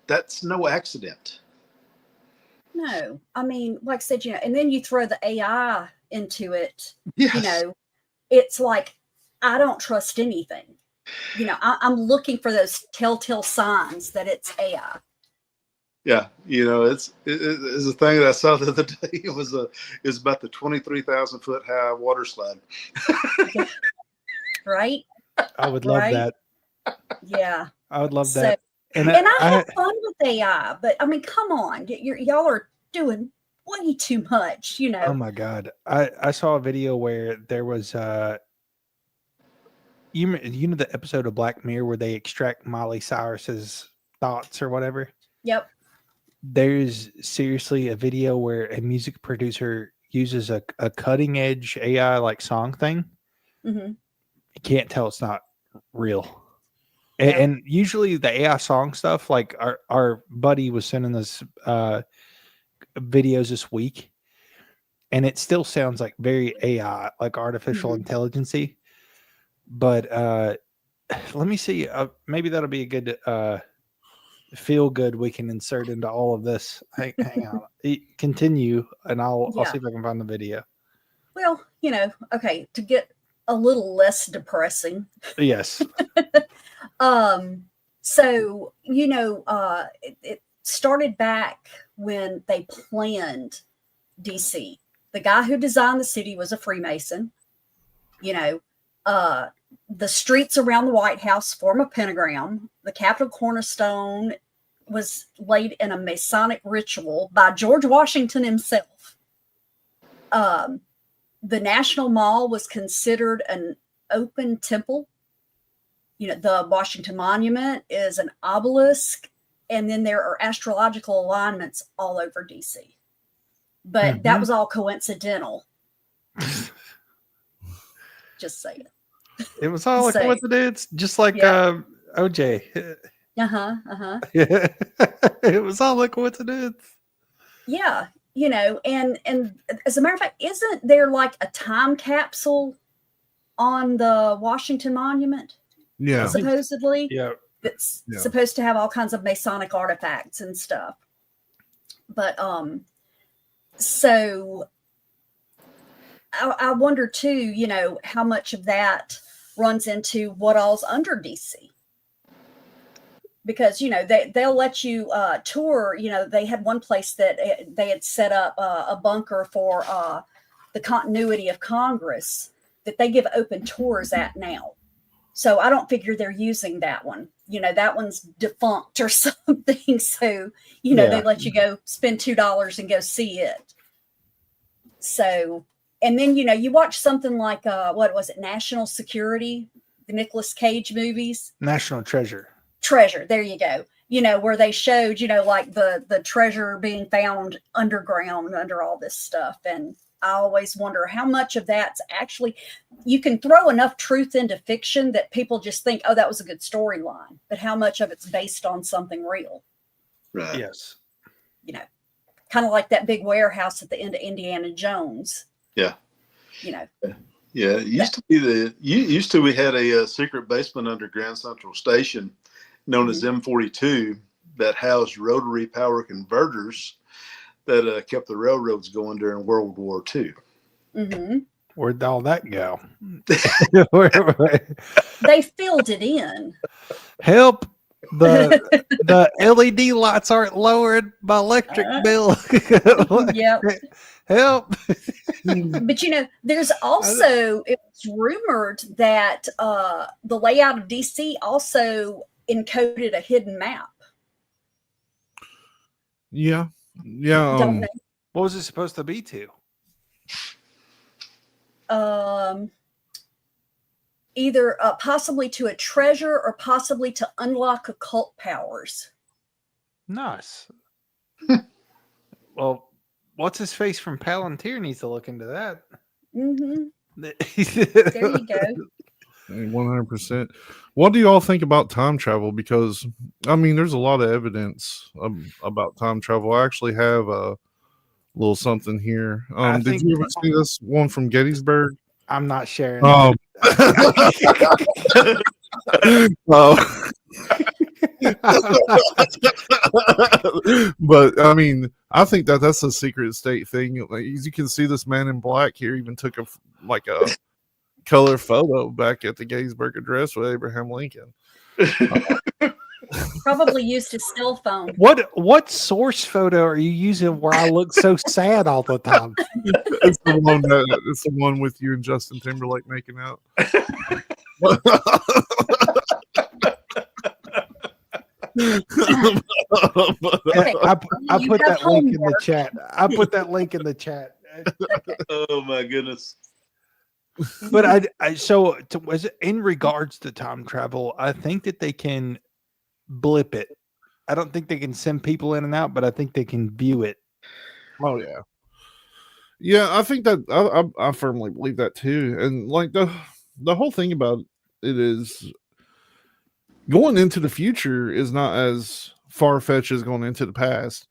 that's no accident. No, I mean, like I said, and then you throw the AI into it. Yes. It's like, I don't trust anything. I'm looking for those telltale signs that it's AI. Yeah, it's a thing that I saw the other day. It was about the 23,000 foot high water slide. Right. I would love that. Yeah, I would love that. And I have fun with AI, but I mean, come on, y'all are doing way too much. Oh my God, I saw a video where there was you know the episode of Black Mirror where they extract Miley Cyrus's thoughts or whatever. Yep. There's seriously a video where a music producer uses a cutting edge AI like song thing. Mm-hmm. You can't tell it's not real. Yeah. And usually the AI song stuff, like our buddy was sending us videos this week, and it still sounds like very AI, like artificial intelligence-y. But let me see. Maybe that'll be a good feel good we can insert into all of this. Hang on. Continue, and I'll see if I can find the video. Well, okay, to get a little less depressing. Yes. So, it started back when they planned DC. The guy who designed the city was a Freemason. The streets around the White House form a pentagram. The Capitol cornerstone was laid in a Masonic ritual by George Washington himself. The National Mall was considered an open temple. The Washington Monument is an obelisk, and then there are astrological alignments all over DC. But that was all coincidental. Just saying. It was all a coincidence, just like OJ. It was all a coincidence. Yeah, and as a matter of fact, isn't there like a time capsule on the Washington Monument? Yeah, supposedly. Yeah, that's supposed to have all kinds of Masonic artifacts and stuff. But so I wonder too, how much of that runs into what all's under DC. because they'll let you tour. They had one place that they had set up a bunker for the continuity of Congress that they give open tours at now. So I don't figure they're using that one. That one's defunct or something. So they let you go spend $2 and go see it. So, and then you watch something like what was it, National Security, the Nicolas Cage movies. National Treasure. There you go. Where they showed like the treasure being found underground under all this stuff. And I always wonder how much of that's actually, you can throw enough truth into fiction that people just think, oh, that was a good storyline, but how much of it's based on something real. Right. Yes. Kind of like that big warehouse at the end of Indiana Jones. Yeah. Yeah, it used to we had a secret basement under Grand Central Station known as M42 that housed rotary power converters that kept the railroads going during World War II. Mm-hmm. Where'd all that go? They filled it in. Help! The LED lights aren't lowered my electric bill. Yep. Help! But there's also, it was rumored that the layout of DC also encoded a hidden map. Yeah. Don't know. What was it supposed to be to? Either possibly to a treasure or possibly to unlock occult powers. Nice. Well, what's his face from Palantir needs to look into that. Mm-hmm. There you go. 100%. What do you all think about time travel? Because there's a lot of evidence about time travel. I actually have a little something here. Did you ever see this one from Gettysburg? I'm not sharing. Oh. But I think that's a secret state thing. Like, you can see this man in black here even took a color photo back at the Gettysburg Address with Abraham Lincoln. Probably used his cell phone. What source photo are you using where I look so sad all the time? It's the one with you and Justin Timberlake making out. I put that link in the chat. I put that link in the chat. Oh my goodness. But in regards to time travel, I think that they can blip it. I don't think they can send people in and out, but I think they can view it. Oh yeah, I think that I firmly believe that too. And like the whole thing about it is going into the future is not as far-fetched as going into the past.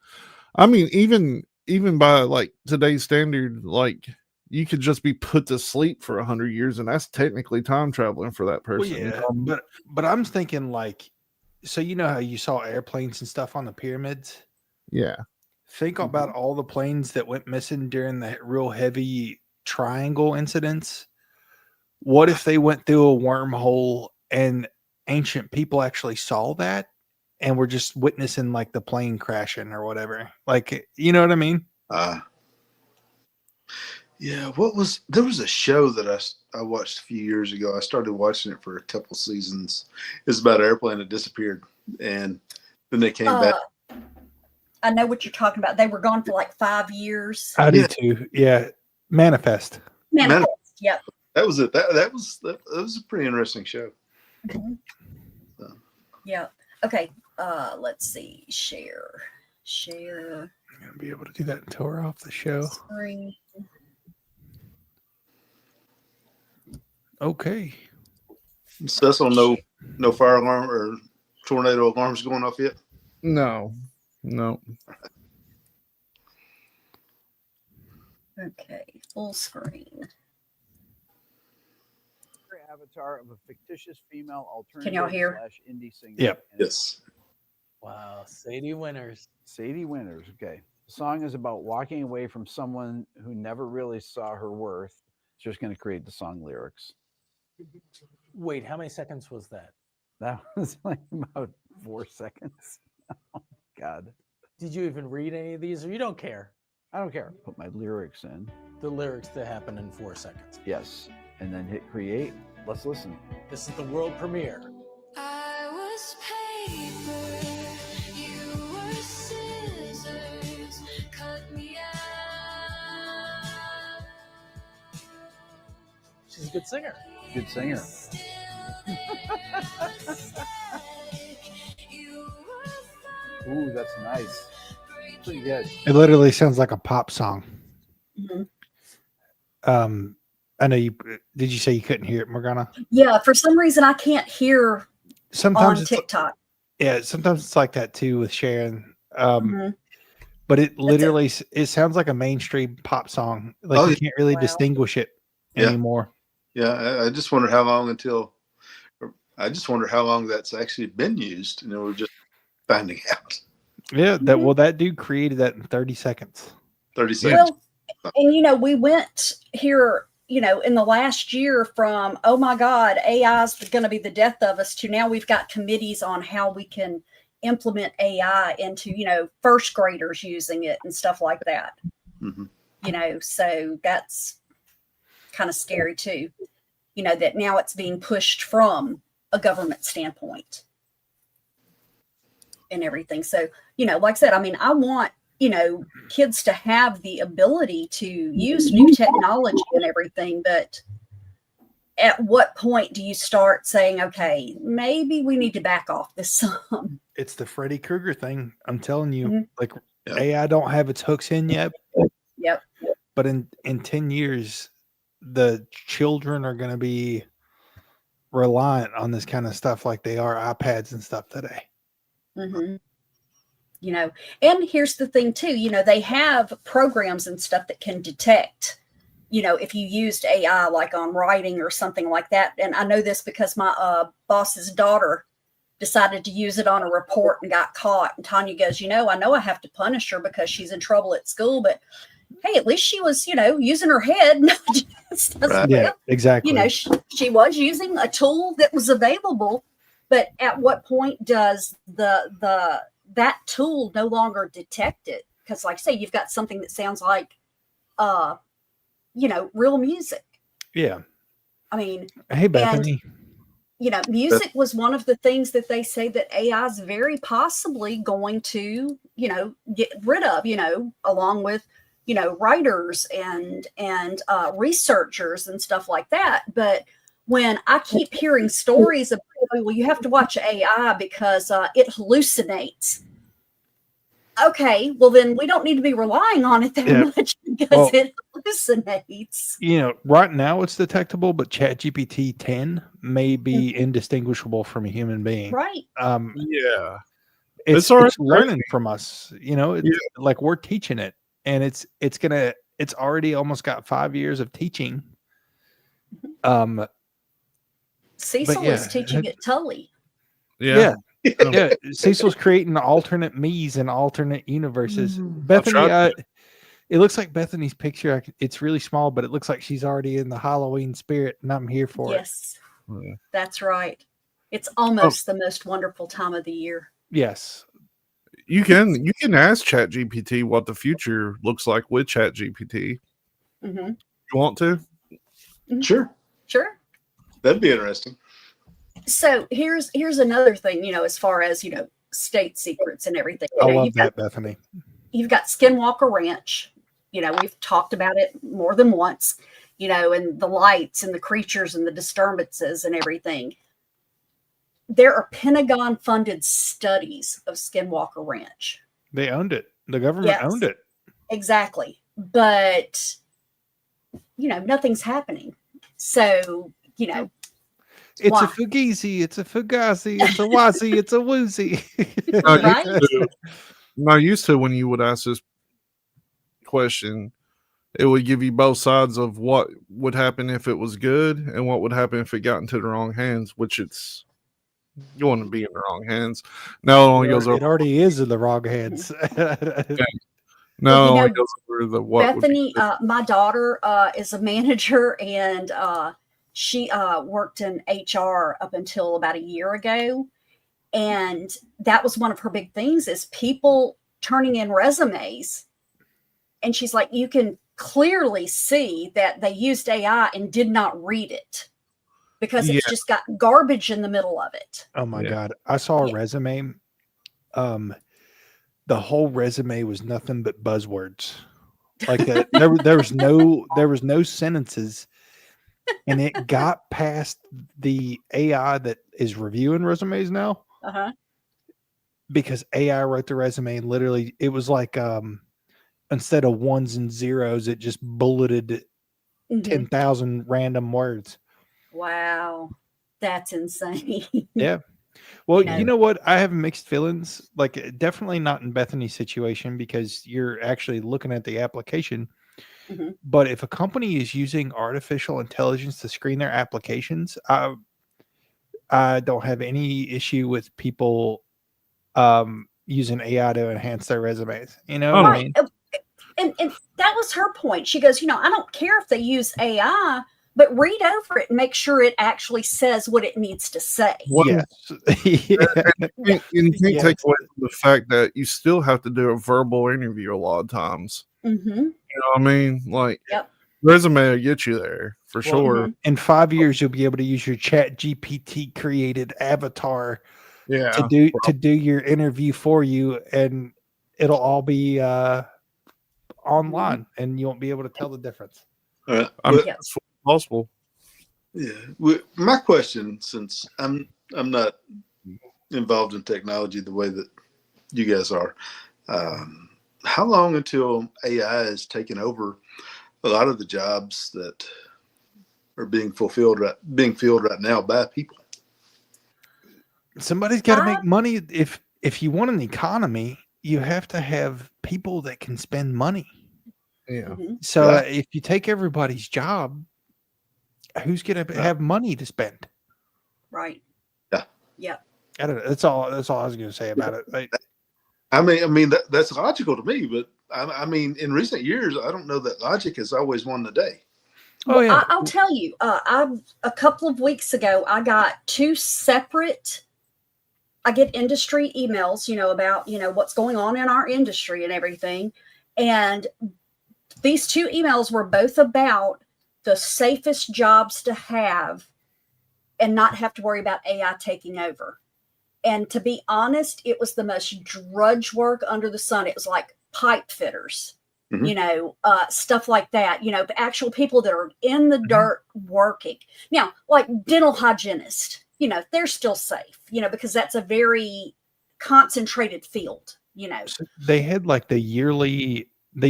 Even by like today's standard, like you could just be put to sleep for 100 years, and that's technically time traveling for that person. Well, yeah, but I'm thinking like, so how you saw airplanes and stuff on the pyramids? Yeah. Think about all the planes that went missing during the real heavy triangle incidents. What if they went through a wormhole and ancient people actually saw that and were just witnessing like the plane crashing or whatever? Like, you know what I mean? Yeah. There was a show that I watched a few years ago. I started watching it for a couple seasons. It's about an airplane that disappeared, and then they came back. I know what you're talking about. They were gone for like 5 years. I do too. Yeah. Manifest. Yep. That was it. That was a pretty interesting show. Mm-hmm. So. Yeah. Okay. Let's see. Share. I'm gonna be able to do that until we're off the show. Screen. Okay. Cecil, no fire alarm or tornado alarms going off yet? No. Okay, full screen. Avatar of a fictitious female alternative. Can y'all hear? Indie singer. Yep. Yes. Wow, Sadie Winters. Sadie Winters. Okay. The song is about walking away from someone who never really saw her worth. It's just going to create the song lyrics. Wait, how many seconds was that? That was like about 4 seconds. Oh, God. Did you even read any of these, or you don't care? I don't care. Put my lyrics in. The lyrics that happen in 4 seconds. Yes. And then hit create. Let's listen. This is the world premiere. I was paper, you were scissors, cut me out. She's a good singer. Good singer. Ooh, that's nice. Pretty good. It literally sounds like a pop song. Mhm. I know you. Did you say you couldn't hear it, Morgana? Yeah, for some reason I can't hear Sometimes on it's, TikTok. yeah, sometimes it's like that too with Sharon. Mhm. But it literally it sounds like a mainstream pop song. Like you can't really Wow. distinguish it Yeah. anymore. Yeah, I just wonder how long that's actually been used. We're just finding out. Yeah, that dude created that in 30 seconds. 30 seconds. Well, and we went here, in the last year from, oh my God, AI is going to be the death of us, to now we've got committees on how we can implement AI into, first graders using it and stuff like that. Mm-hmm. So that's kind of scary too, that now it's being pushed from a government standpoint and everything. So, like I said, I want, kids to have the ability to use new technology and everything, but at what point do you start saying, okay, maybe we need to back off this some? It's the Freddy Krueger thing. I'm telling you, Mhm. like AI don't have its hooks in yet. Yep. But in 10 years, the children are going to be reliant on this kind of stuff like they are iPads and stuff today. Mm-hmm. And here's the thing too, they have programs and stuff that can detect, if you used AI like on writing or something like that. And I know this because my boss's daughter decided to use it on a report and got caught. And Tanya goes, I know I have to punish her because she's in trouble at school, but hey, at least she was, using her head. Right. Yeah, exactly. She was using a tool that was available, but at what point does that tool no longer detect it? Because like I say, you've got something that sounds like, real music. Yeah. Hey, Bethany. And, music was one of the things that they say that AI is very possibly going to, get rid of, along with, writers and researchers and stuff like that. But when I keep hearing stories of, well, you have to watch AI because it hallucinates. Okay, well then we don't need to be relying on it that much because it hallucinates. Right now it's detectable, but ChatGPT 10 may be indistinguishable from a human being. Right. Yeah. It's learning from us. Like we're teaching it, and it's already almost got 5 years of teaching. Cecil is teaching it Tully. Yeah. Cecil's creating alternate me's and alternate universes. Bethany, it looks like Bethany's picture. It's really small, but it looks like she's already in the Halloween spirit, and I'm here for it. Yes, that's right. It's almost the most wonderful time of the year. Yes. You can ask ChatGPT what the future looks like with ChatGPT. Mm-hmm. You want to? Mm-hmm. Sure. That'd be interesting. So here's another thing, as far as, state secrets and everything. I love that, Bethany. You've got Skinwalker Ranch. We've talked about it more than once, and the lights and the creatures and the disturbances and everything. There are Pentagon-funded studies of Skinwalker Ranch. They owned it. The government owned it. Exactly. But, nothing's happening. So, It's why? a fugazi, it's a fugazi, it's a wazi, it's a woozy. Right? Now, used to when you would ask this question, it would give you both sides of what would happen if it was good and what would happen if it got into the wrong hands, which it's going to be in the wrong hands. Now it only goes over. It already is in the wrong hands. Now it only goes over the what. Bethany, my daughter is a manager, and she worked in HR up until about a year ago. And that was one of her big things, is people turning in resumes. And she's like, you can clearly see that they used AI and did not read it because it's just got garbage in the middle of it. Oh my God. I saw a resume. The whole resume was nothing but buzzwords. Like there was no sentences, and it got past the AI that is reviewing resumes now. Because AI wrote the resume, and literally it was like instead of ones and zeros, it just bulleted 10,000 random words. Wow, that's insane. Yeah. Well, you know what? I have mixed feelings. Like, definitely not in Bethany's situation, because you're actually looking at the application. But if a company is using artificial intelligence to screen their applications, I don't have any issue with people using AI to enhance their resumes. You know what I mean? And that was her point. She goes, I don't care if they use AI, but read over it and make sure it actually says what it needs to say. Yes. You can't take away from the fact that you still have to do a verbal interview a lot of times. You know what I mean? Like, resume will get you there for sure. In 5 years, you'll be able to use your Chat GPT created avatar to do your interview for you, and it'll all be online, and you won't be able to tell the difference. It's possible. Yeah. My question, since I'm not involved in technology the way that you guys are, how long until AI is taking over a lot of the jobs that are being filled right now by people? Somebody's got to make money. If you want an economy, you have to have people that can spend money. Yeah. So if you take everybody's job, who's going to have money to spend? Right. Yeah. I don't know. That's all I was going to say about it. Like, I mean that's logical to me, but I mean, in recent years, I don't know that logic has always won the day. Oh yeah. I'll tell you. A couple of weeks ago, I got two separate. I get industry emails, about what's going on in our industry and everything, and these two emails were both about the safest jobs to have and not have to worry about AI taking over. And to be honest, it was the most drudge work under the sun. It was like pipe fitters, stuff like that. The actual people that are in the dirt working. Now, like dental hygienists, they're still safe, because that's a very concentrated field, So they had like they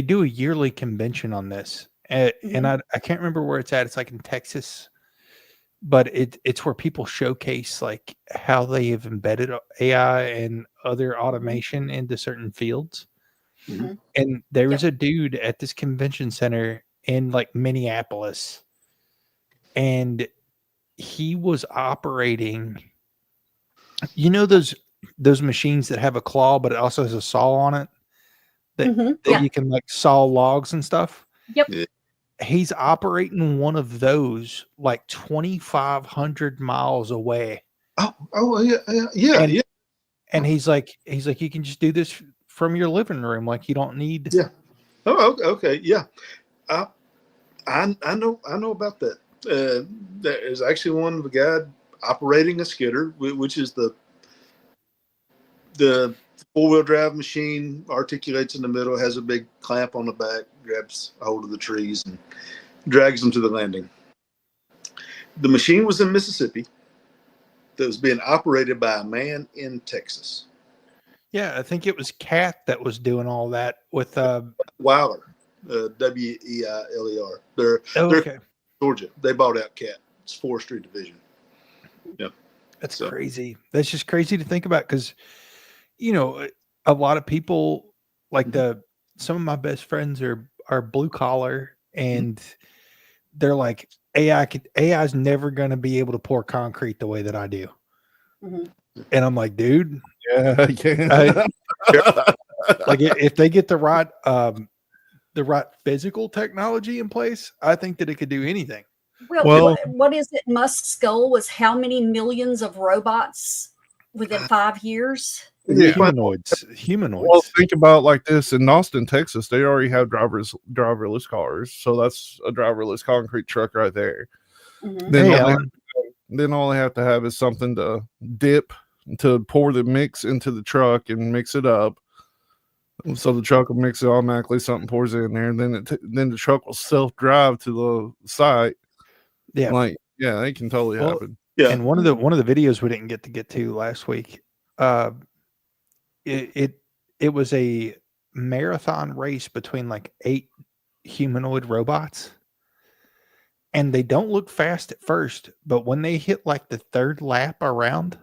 do a yearly convention on this. And I can't remember where it's at. It's like in Texas, but it's where people showcase like how they have embedded AI and other automation into certain fields. And there was a dude at this convention center in like Minneapolis, and he was operating, those machines that have a claw, but it also has a saw on it that you can like saw logs and stuff. Yep. He's operating one of those like 2,500 miles away. Yeah. And he's like, you can just do this from your living room. Like, you don't need. Yeah. Oh, okay. Yeah. I know about that. There's actually one of a guy operating a skidder, which is the 4-wheel drive machine, articulates in the middle, has a big clamp on the back, grabs a hold of the trees and drags them to the landing. The machine was in Mississippi that was being operated by a man in Texas. Yeah, I think it was Cat that was doing all that with Weiler, Weiler. They're okay. Georgia. They bought out Cat. It's forestry division. Yeah, that's crazy. That's just crazy to think about, because a lot of people like some of my best friends are blue collar, and they're like, AI is never going to be able to pour concrete the way that I do. And I'm like, dude, like if they get the right physical technology in place, I think that it could do anything. Well, what is it? Musk's goal was how many millions of robots within 5 years. Yeah. Humanoids. Well, think about it like this: in Austin, Texas, they already have driverless cars, so that's a driverless concrete truck right there. Mhm. Then all they have to have is something to dip to pour the mix into the truck and mix it up. So the truck will mix it automatically. Something pours in there, and then the truck will self drive to the site. Yeah, like it can totally happen. Yeah. And one of the videos we didn't get to last week, it was a marathon race between like 8 humanoid robots, and they don't look fast at first, but when they hit like the 3rd lap around,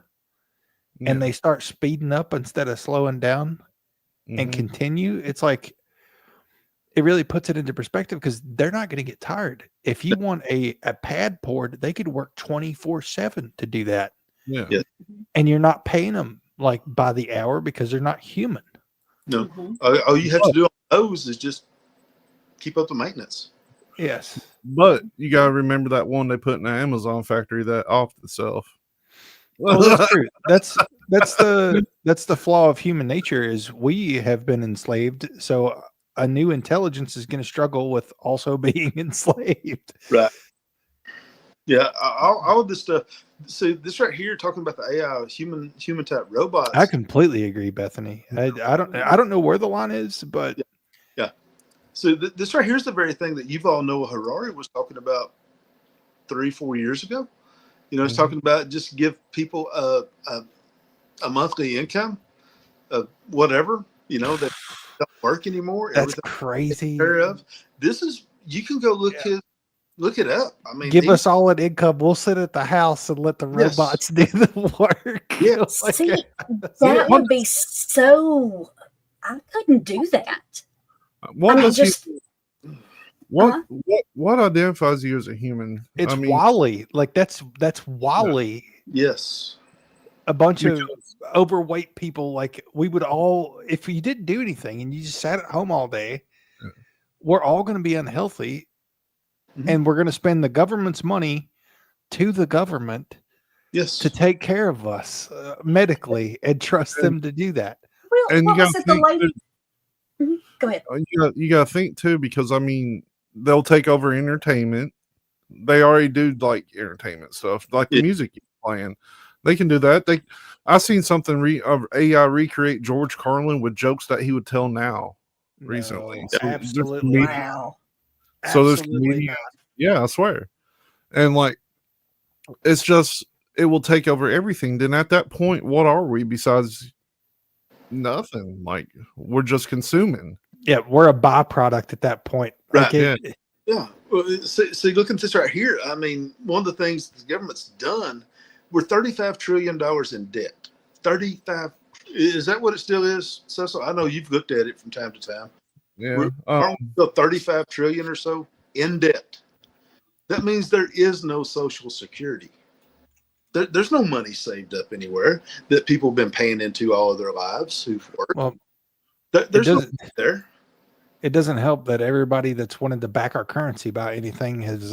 and they start speeding up instead of slowing down and continue, it's like it really puts it into perspective because they're not going to get tired. If you want a pad poured, they could work 24/7 to do that. Yeah. And you're not paying them like by the hour because they're not human. No. All you have to do on those is just keep up the maintenance. Yes. But you got to remember that one they put in the Amazon factory that off itself. Well, that's true. That's the flaw of human nature is we have been enslaved. So a new intelligence is going to struggle with also being enslaved. Right. Yeah. All of this stuff. So this right here, talking about the AI human type robots. I completely agree, Bethany. I don't know where the line is, but yeah. So this right here is the very thing that Yuval Noah Harari was talking about 3-4 years ago. You know, he's talking about just give people a monthly income of whatever, you know, that don't work anymore. That's crazy. Care of. This is, you can go look it up. I mean, give us all an income. We'll sit at the house and let the robots do the work. Yeah. See, that would be so. I couldn't do that. What I mean, does what identifies you as a human? It's Wally. Like that's Wally. Yes. A bunch of overweight people. Like we would all, if you didn't do anything and you just sat at home all day, we're all going to be unhealthy, and we're going to spend the government's money to the government. Yes. To take care of us medically and trust them to do that. Well, and what was it the lady? Go ahead. You got to think too, because I mean, they'll take over entertainment. They already do like entertainment stuff, like the music you're playing. They can do that. I've seen something of AI recreate George Carlin with jokes that he would tell now recently. So absolutely. Wow. So there's comedians. Yeah, I swear. And like, it's just, it will take over everything. Then at that point, what are we besides nothing? Like, we're just consuming. Yeah, we're a byproduct at that point. Right. Like yeah. Well, see, look at this right here. I mean, one of the things the government's done, we're $35 trillion in debt. 35. Is that what it still is, Cecil? I know you've looked at it from time to time. Yeah. Aren't we still 35 trillion or so in debt? That means there is no social security. There's no money saved up anywhere that people have been paying into all of their lives who've worked. Well, there's no there. It doesn't help that everybody that's wanted to back our currency by anything has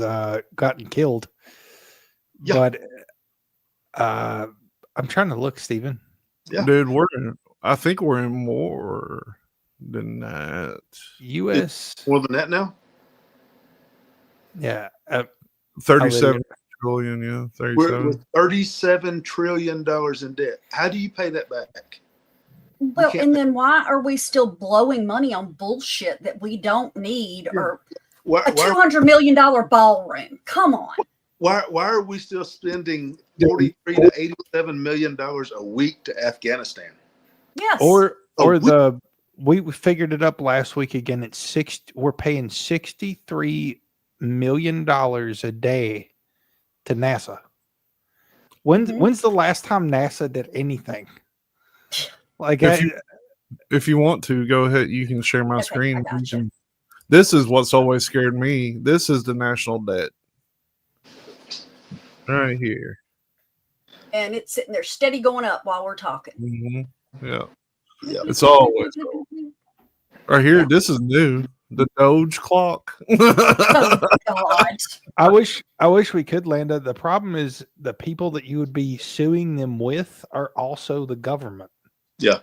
gotten killed. Yeah. But I'm trying to look, Stephen. Yeah. Dude, I think we're in more than that. U.S. More than that now? Yeah. 37 trillion, yeah. 37. We're $37 trillion in debt. How do you pay that back? Well, and then why are we still blowing money on bullshit that we don't need, or a $200 million ballroom? Come on. Why are we still spending $43 to $87 million a week to Afghanistan? Yes. We figured it up last week again. We're paying $63 million a day to NASA. When's the last time NASA did anything? Like, if you want to go ahead, you can share my screen. This is what's always scared me. This is the national debt right here, and it's sitting there steady going up while we're talking. Yeah, it's always right here. This is new. The Doge clock. Oh God. I wish we could, Landa. The problem is the people that you would be suing them with are also the government. Yeah.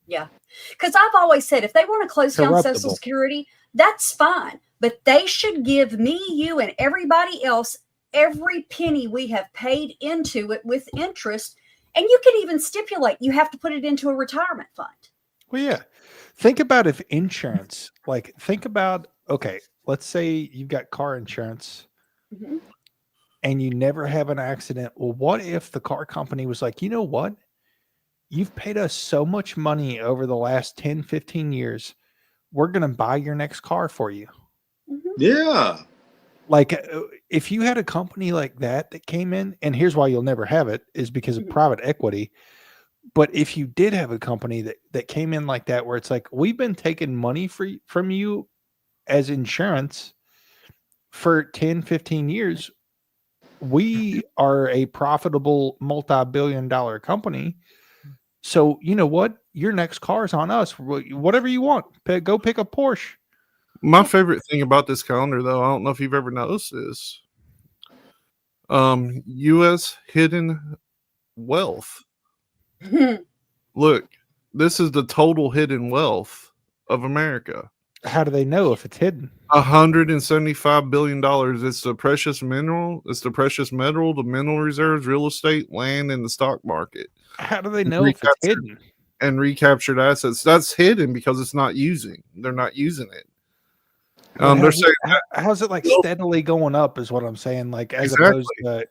Yeah. Because I've always said if they want to close down Social Corruptible. Security, that's fine. But they should give me, you, and everybody else every penny we have paid into it with interest. And you can even stipulate you have to put it into a retirement fund. Well, yeah. Think about if insurance, okay, let's say you've got car insurance Mhm. and you never have an accident. Well, what if the car company was like, you know what? You've paid us so much money over the last 10, 15 years. We're going to buy your next car for you. Yeah. Like if you had a company like that came in, and here's why you'll never have it is because of private equity. But if you did have a company that came in like that, where it's like, we've been taking money from you as insurance for 10, 15 years. We are a profitable multi-billion-dollar company. So you know what? Your next car is on us. Whatever you want. Go pick a Porsche. My favorite thing about this calendar, though, I don't know if you've ever noticed this. U.S. hidden wealth. Look, this is the total hidden wealth of America. How do they know if it's hidden? $175 billion. It's the precious mineral. It's the precious metal, the mineral reserves, real estate, land, and the stock market. How do they know if it's hidden? And recaptured assets. That's hidden because it's not using. They're not using it. They're saying how's it like steadily going up is what I'm saying. Like as opposed to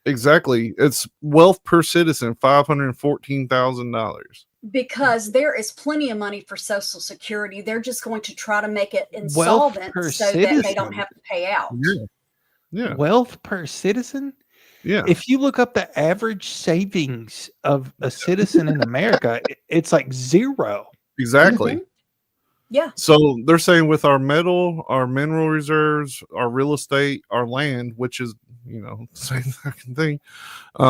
exactly. It's wealth per citizen, $514,000. Because there is plenty of money for Social Security. They're just going to try to make it insolvent so that they don't have to pay out. Yeah. Wealth per citizen? Yeah. If you look up the average savings of a citizen in America, it's like zero. Exactly. Yeah. So they're saying with our metal, our mineral reserves, our real estate, our land, which is, same fucking thing,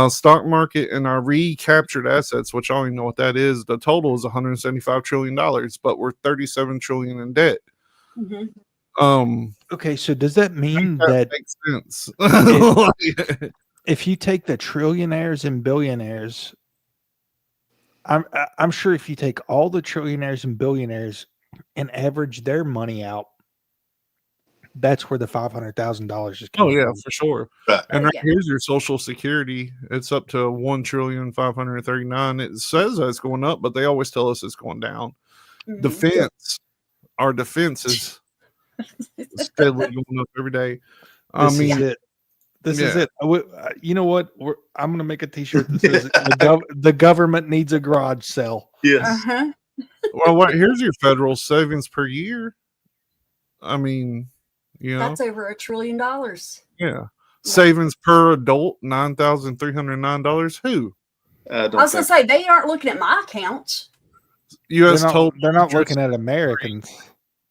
stock market, and our recaptured assets, which I don't even know what that is. The total is $175 trillion, but we're $37 trillion in debt. Okay, so does that mean that makes sense? If you take the trillionaires and billionaires, I'm sure if you take all the trillionaires and billionaires and average their money out, that's where the $500,000 is coming from. For sure. And here's your Social Security. It's up to $1,539,000,000. It says that it's going up, but they always tell us it's going down. Defense, our defense is steadily going up every day. This is it. You know what? I'm going to make a T-shirt that says the government needs a garage sale. Yes. Well, here's your federal savings per year. I mean, that's over $1 trillion. Yeah. Savings per adult, $9,309. Who? I was going to say, they aren't looking at my accounts. U.S. total. They're not looking at Americans.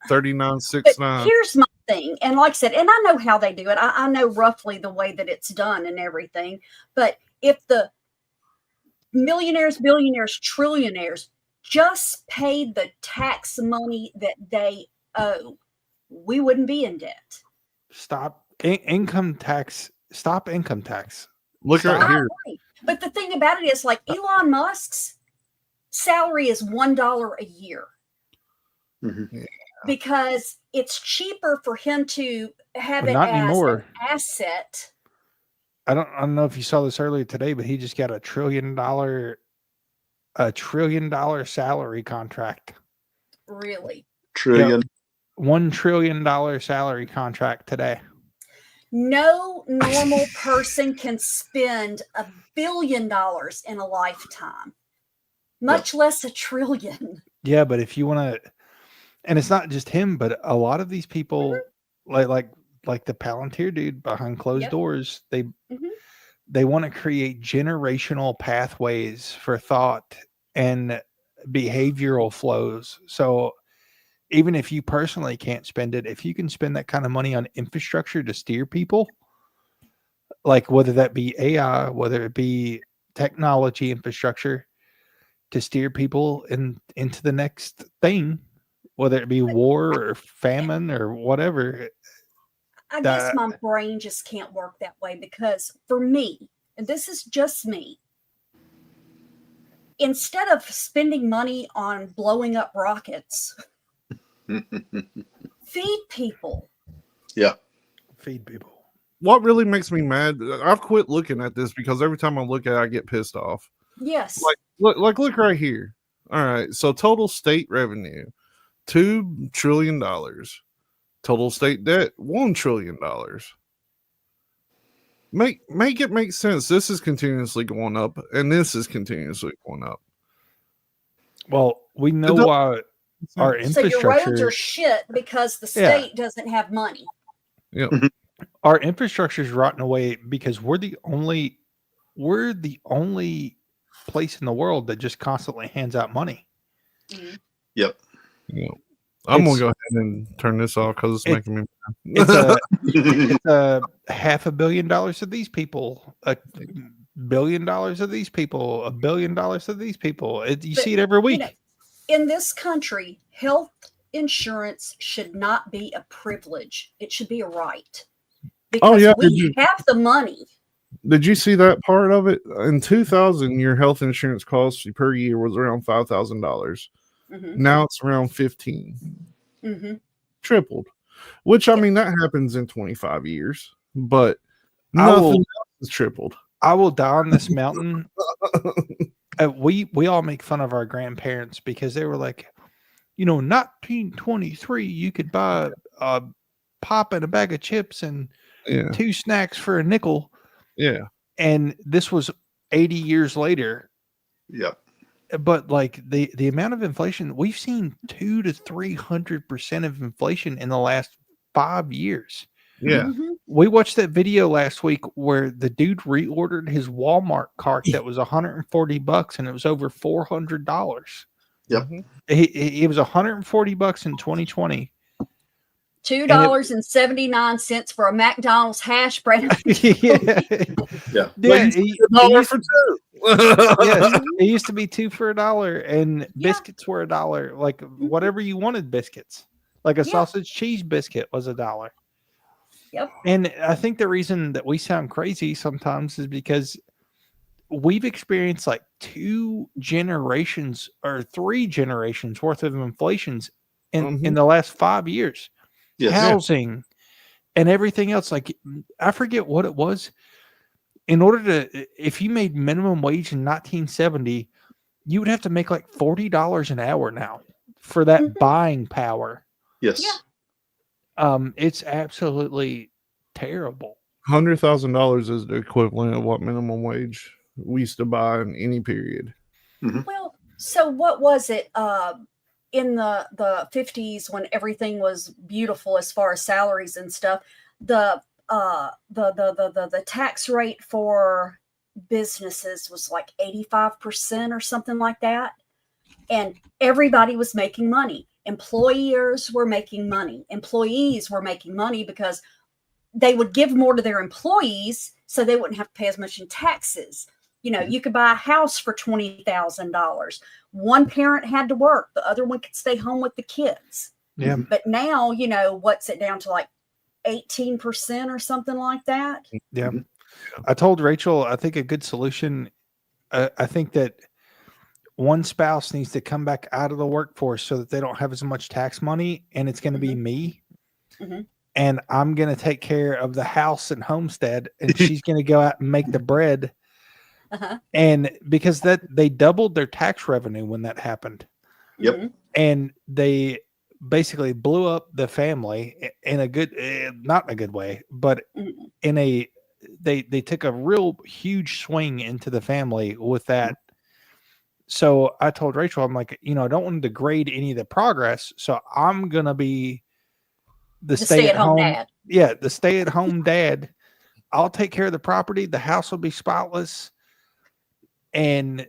3969. Here's my thing. And like I said, and I know how they do it. I know roughly the way that it's done and everything. But if the millionaires, billionaires, trillionaires just paid the tax money that they owe, we wouldn't be in debt. Stop income tax. Stop income tax. Look right here. But the thing about it is, like, Elon Musk's salary is $1 a year. Yeah. Because it's cheaper for him to have it not as anymore. An asset. I don't know if you saw this earlier today, but he just got $1 trillion salary contract. Really? Trillion. $1 trillion salary contract today. No normal person can spend $1 billion in a lifetime, much less $1 trillion. Yeah, but if you want to, and it's not just him, but a lot of these people, like the Palantir dude behind closed doors, they want to create generational pathways for thought and behavioral flows. So even if you personally can't spend it, if you can spend that kind of money on infrastructure to steer people, like whether that be AI, whether it be technology infrastructure to steer people into the next thing, whether it be war or famine or whatever. I guess my brain just can't work that way because for me, and this is just me, instead of spending money on blowing up rockets, feed people. Yeah. Feed people. What really makes me mad, I've quit looking at this because every time I look at it, I get pissed off. Yes. Look right here. All right. So total state revenue, $2 trillion. Total state debt, $1 trillion. Make it make sense. This is continuously going up, and this is continuously going up. Well, we know why our So your infrastructure. roads are shit because the state doesn't have money. Yeah. Our infrastructure is rotting away because we're the only place in the world that just constantly hands out money. Mhm. Yep. Yeah. I'm gonna go ahead and turn this off because it's making me mad. It's $500 million of these people, $1 billion of these people, $1 billion of these people. You see it every week. You know, in this country, health insurance should not be a privilege. It should be a right. Because we have the money. Did you see that part of it? In 2000, your health insurance cost per year was around $5,000. Mm-hmm. Now it's around 15. Mm-hmm. Tripled. Which I mean that happens in 25 years, but nothing else is tripled. I will die on this mountain. We all make fun of our grandparents because they were like, 1923, you could buy a pop and a bag of chips and 2 snacks for a nickel. Yeah. And this was 80 years later. Yep. But like the amount of inflation, we've seen 200 to 300% of inflation in the last 5 years. Yeah. Mm-hmm. We watched that video last week where the dude reordered his Walmart cart that was $140 and it was over $400. Yep. It was $140 in 2020. $2.79 for a McDonald's hash brown. Yeah. $1 for 2. It used to be 2 for $1, and biscuits were $1. Like whatever you wanted, biscuits. Like a sausage cheese biscuit was $1. Yep. And I think the reason that we sound crazy sometimes is because we've experienced like 2 generations or 3 generations worth of inflations in the last 5 years. Yes. Housing and everything else. Like I forget what it was. In order to, if you made minimum wage in 1970, you would have to make like $40 an hour now for that buying power. Yes. Yeah. It's absolutely terrible. $100,000 is the equivalent of what minimum wage we used to buy in any period. Mm-hmm. Well, so what was it in the 50s when everything was beautiful as far as salaries and stuff? The tax rate for businesses was like 85% or something like that, and everybody was making money. Employers were making money. Employees were making money because they would give more to their employees so they wouldn't have to pay as much in taxes. You could buy a house for $20,000. One parent had to work. The other one could stay home with the kids. Yeah. But now, what's it down to, like 18% or something like that? Yeah. I told Rachel, I think a good solution, I think that one spouse needs to come back out of the workforce so that they don't have as much tax money, and it's going to be me. Mm-hmm. And I'm going to take care of the house and homestead, and she's going to go out and make the bread. Uh-huh. And because they doubled their tax revenue when that happened. Yep. Mm-hmm. And they basically blew up the family in a good, not in a good way, but in a, they took a real huge swing into the family with that. So I told Rachel, I'm like, I don't want to degrade any of the progress. So I'm going to be the stay-at-home dad. Yeah, the stay-at-home dad. I'll take care of the property. The house will be spotless. And,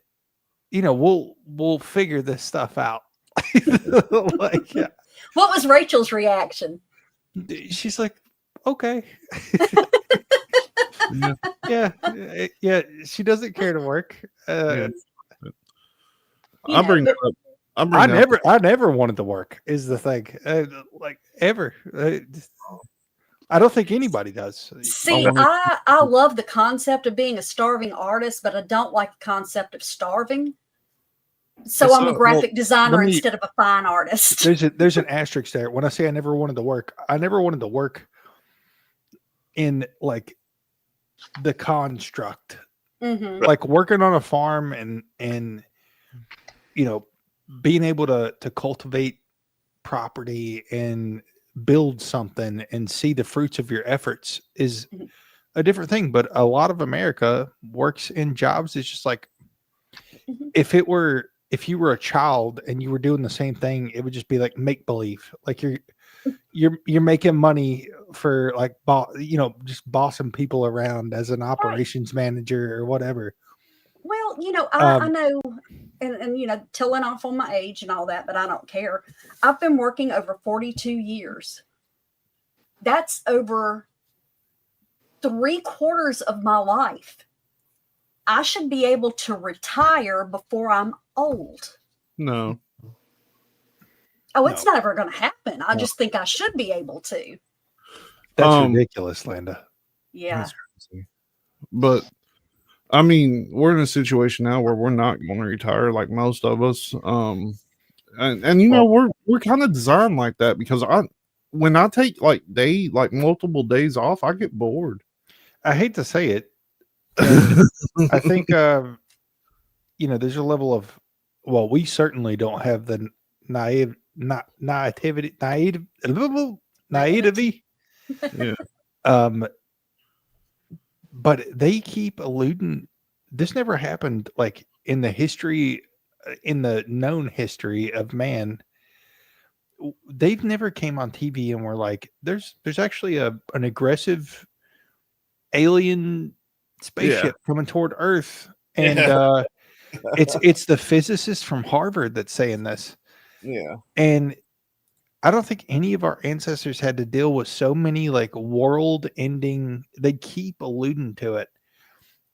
we'll figure this stuff out. Like, yeah. What was Rachel's reaction? She's like, okay. Yeah. She doesn't care to work. I bring that up. I never wanted to work. Is the thing, like ever? I don't think anybody does. See, I love the concept of being a starving artist, but I don't like the concept of starving. So I'm a graphic designer instead of a fine artist. There's an asterisk there. When I say I never wanted to work, I never wanted to work in like the construct, like working on a farm and you know, being able to cultivate property and build something and see the fruits of your efforts is a different thing. But a lot of America works in jobs. It's just like, if you were a child and you were doing the same thing, it would just be like make believe. Like you're making money for like, just bossing people around as an operations manager or whatever. Well, I know, and telling off on my age and all that, but I don't care. I've been working over 42 years. That's over 3/4 of my life. I should be able to retire before I'm old. No. Oh, it's never going to happen. I just think I should be able to. That's ridiculous, Linda. Yeah. But I mean, we're in a situation now where we're not going to retire like most of us. We're kind of designed like that because when I take like multiple days off, I get bored. I hate to say it. I think there's a level of, well, we certainly don't have the naivety. Yeah. But they keep alluding. This never happened like in the history, in the known history of man. They've never came on TV and were like, there's actually an aggressive alien spaceship coming toward Earth, and it's the physicist from Harvard that's saying this. Yeah, and I don't think any of our ancestors had to deal with so many like world ending. They keep alluding to it.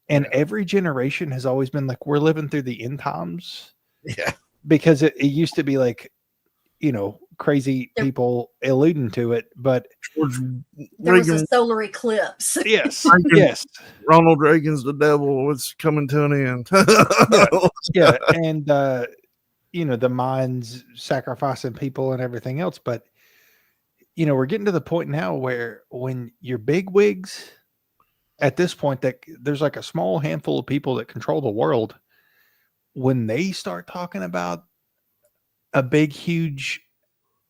And every generation has always been like, we're living through the end times. Yeah. Because it used to be like, crazy people alluding to it. But there was a solar eclipse. Yes. Yes. Ronald Reagan's the devil. It's coming to an end. Yeah. And, the Mayans sacrificing people and everything else. But, we're getting to the point now where when your big wigs, at this point, that there's like a small handful of people that control the world, when they start talking about a big, huge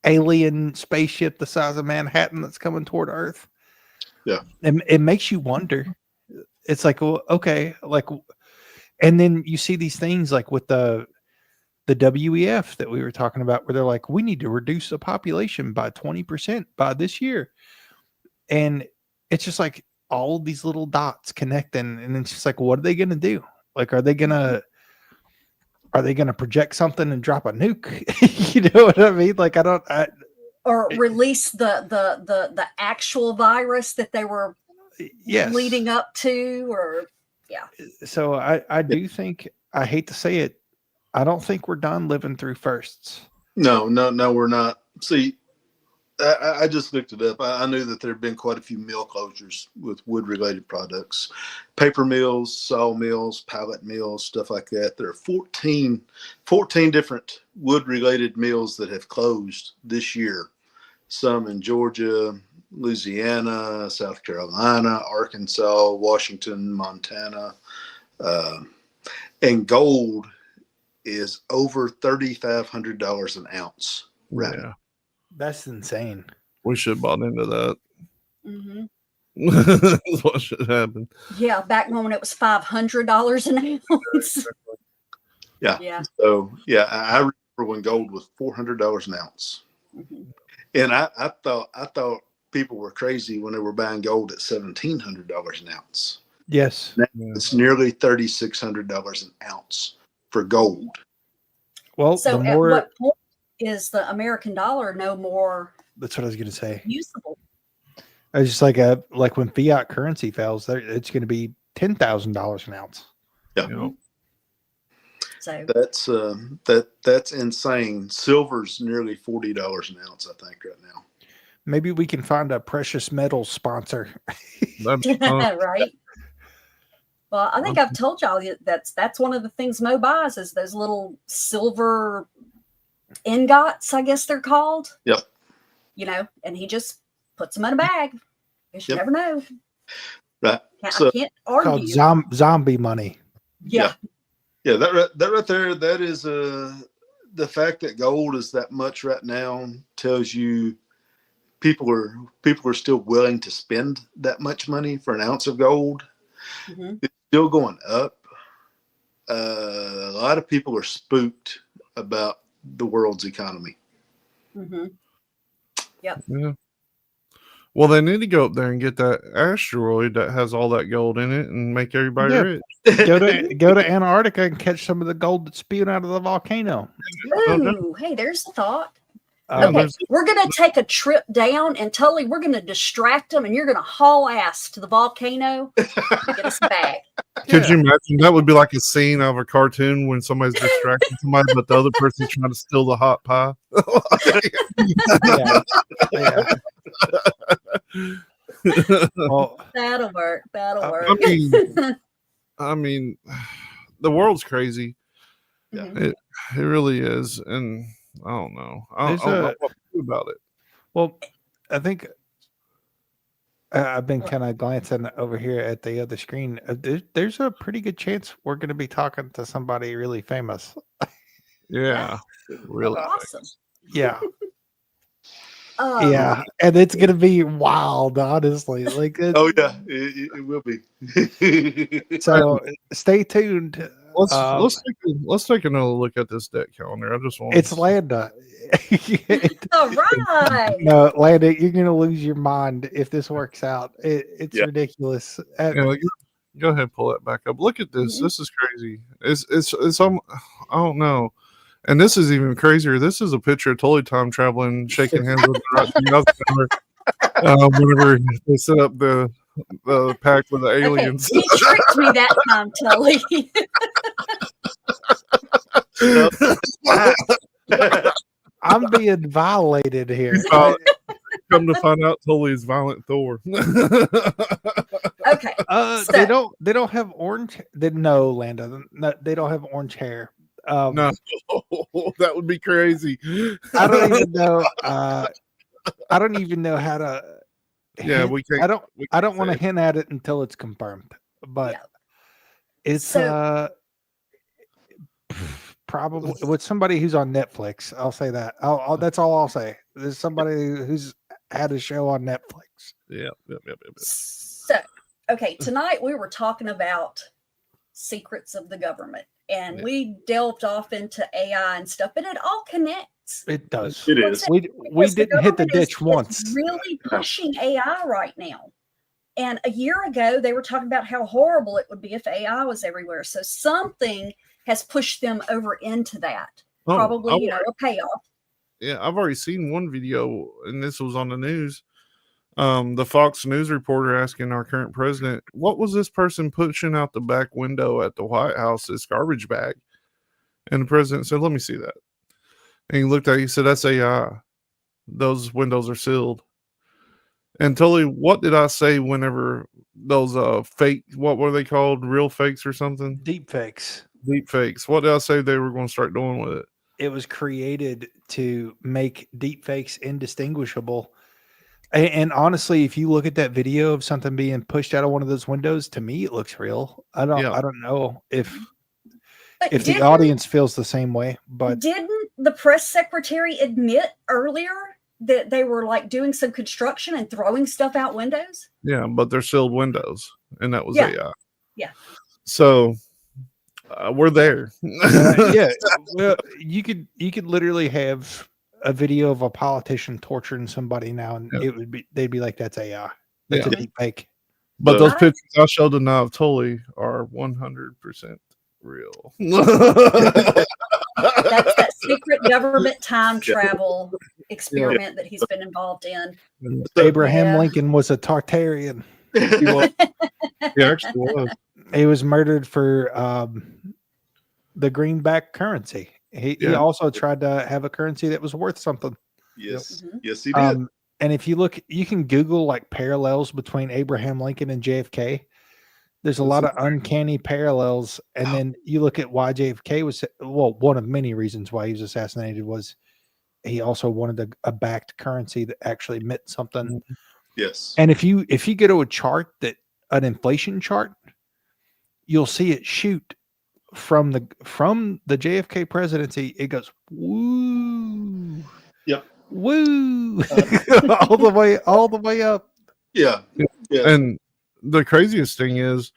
alien spaceship the size of Manhattan that's coming toward Earth, it makes you wonder. It's like, well, okay, like, and then you see these things like with the WEF that we were talking about, where they're like, we need to reduce the population by 20% by this year, and it's just like all these little dots connecting, and it's just like, what are they going to do? Like, are they going to project something and drop a nuke? You know what I mean? Like, or release the actual virus that they were leading up to, or So I do think, I hate to say it, I don't think we're done living through firsts. No, we're not. See, I just looked it up. I knew that there had been quite a few mill closures with wood-related products, paper mills, saw mills, pallet mills, stuff like that. There are 14 different wood-related mills that have closed this year. Some in Georgia, Louisiana, South Carolina, Arkansas, Washington, Montana, and gold is over $3,500 an ounce. Right. Yeah. That's insane. We should have bought into that. Mm-hmm. That's what should happen. Yeah, back when it was $500 an ounce. Yeah. So I remember when gold was $400 an ounce, and I thought people were crazy when they were buying gold at $1,700 an ounce. Yes, now it's nearly $3,600 an ounce for gold. Well, so at what point is the American dollar no more? That's what I was going to say. Usable. It's just like when fiat currency fails, it's going to be $10,000 an ounce. Yeah. So that's insane. Silver's nearly $40 an ounce, I think, right now. Maybe we can find a precious metals sponsor. right. Well, I think I've told y'all that's one of the things Mo buys is those little silver ingots, I guess they're called. Yep. You know, and he just puts them in a bag. You Yep. never know. Right. I can't argue. Called zombie money. Yeah. Yeah, that right there, that is the fact that gold is that much right now tells you people are still willing to spend that much money for an ounce of gold. Mm-hmm. It's still going up. A lot of people are spooked about the world's economy. Mm-hmm. Yep. Yeah. Well, they need to go up there and get that asteroid that has all that gold in it and make everybody Yeah. rich. Go to Antarctica and catch some of the gold that's spewing out of the volcano. Ooh, hey, there's the thought. Um, Okay, we're going to take a trip down and totally we're going to distract them and you're going to haul ass to the volcano and get us back. Could you imagine? That would be like a scene of a cartoon when somebody's distracting somebody, but the other person's trying to steal the hot pie. Well, That'll work. That'll work. I mean, the world's crazy. Mhm. It really is, and I don't know. I don't know what to do about it. well, I think I've been kind of glancing over here at the other screen. There's a pretty good chance we're going to be talking to somebody really famous. Yeah, really. Awesome. Yeah. Um, Yeah, and it's gonna be wild, honestly. Like, Oh yeah, it will be. so stay tuned. Let's take another look at this deck calendar. I just want. It's Landa. All right. No, Landa, you're gonna lose your mind if this works out. It's ridiculous. Yeah, go ahead, and pull that back up. Look at this. Mhm. This is crazy. It's I don't know. And this is even crazier. This is a picture of Tully Tom traveling, shaking hands with whenever they set up the pact with the aliens. Okay, he tricked me that time, Tully. I'm being violated here. Come to find out, Tully is violent Thor. Okay. They don't have orange. No, Landa. No, they don't have orange hair. No, that would be crazy. I don't even know. I don't even know how to. Yeah, we can't. I don't want to hint at it until it's confirmed. But it's probably with somebody who's on Netflix. I'll say that. That's all I'll say. There's somebody who's had a show on Netflix. Yep. So, okay, tonight we were talking about secrets of the government. And we delved off into AI and stuff, but it all connects. It does. It is. We Because didn't hit the government ditch is once. really pushing AI right now. And a year ago, they were talking about how horrible it would be if AI was everywhere. So something has pushed them over into that. Probably, a payoff. Yeah, I've already seen one video, and this was on the news. The Fox News reporter asking our current president, what was this person pushing out the back window at the White House, this garbage bag? And the president said, let me see that. And he looked at it, he said, that's AI. Those windows are sealed. And Tully, what did I say whenever those fake, what were they called? Real fakes or something? Deep fakes. Deep fakes. What did I say they were going to start doing with it? It was created to make deep fakes indistinguishable. And honestly, if you look at that video of something being pushed out of one of those windows, to me it looks real. I don't know if the audience feels the same way, but didn't the press secretary admit earlier that they were like doing some construction and throwing stuff out windows? Yeah, but they're sealed windows, and that was AI. Yeah. So we're there. yeah. Well, you could literally have a video of a politician torturing somebody now, and they'd be like, "That's AI. That's a deep fake." But those pictures I showed tonight of Tully are 100% real. That's that secret government time travel experiment that he's been involved in. Abraham Lincoln was a Tartarian. He actually was. He was murdered for the greenback currency. He Yeah. also tried to have a currency that was worth something. Yes, Mhm. yes, he did. And if you look, you can Google like parallels between Abraham Lincoln and JFK. There's a lot of uncanny parallels. And then you look at why JFK was, well, one of many reasons why he was assassinated was he also wanted a backed currency that actually meant something. Yes. And if you go to a chart an inflation chart, you'll see it shoot from the JFK presidency. It goes woo. Yep. Woo. all the way up. Yeah. Yeah. And the craziest thing is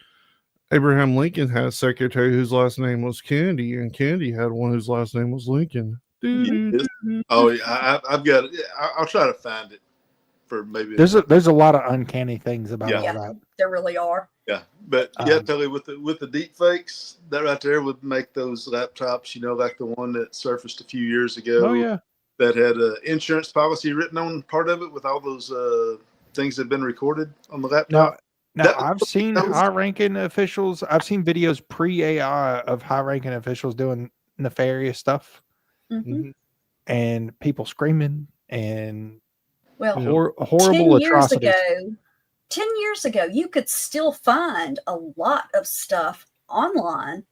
Abraham Lincoln had a secretary whose last name was Kennedy, and Kennedy had one whose last name was Lincoln. Yes. Oh, yeah. I've got it. I'll try to find it for maybe. There's a lot of uncanny things about all that. There really are. Yeah, but yeah, tell you with the deep fakes, that right there would make those laptops, like the one that surfaced a few years ago. Oh yeah, that had an insurance policy written on part of it with all those things that have been recorded on the laptop. Now I've seen high-ranking officials. I've seen videos pre-AI of high-ranking officials doing nefarious stuff, and people screaming and horrible atrocities. 10 years ago, you could still find a lot of stuff online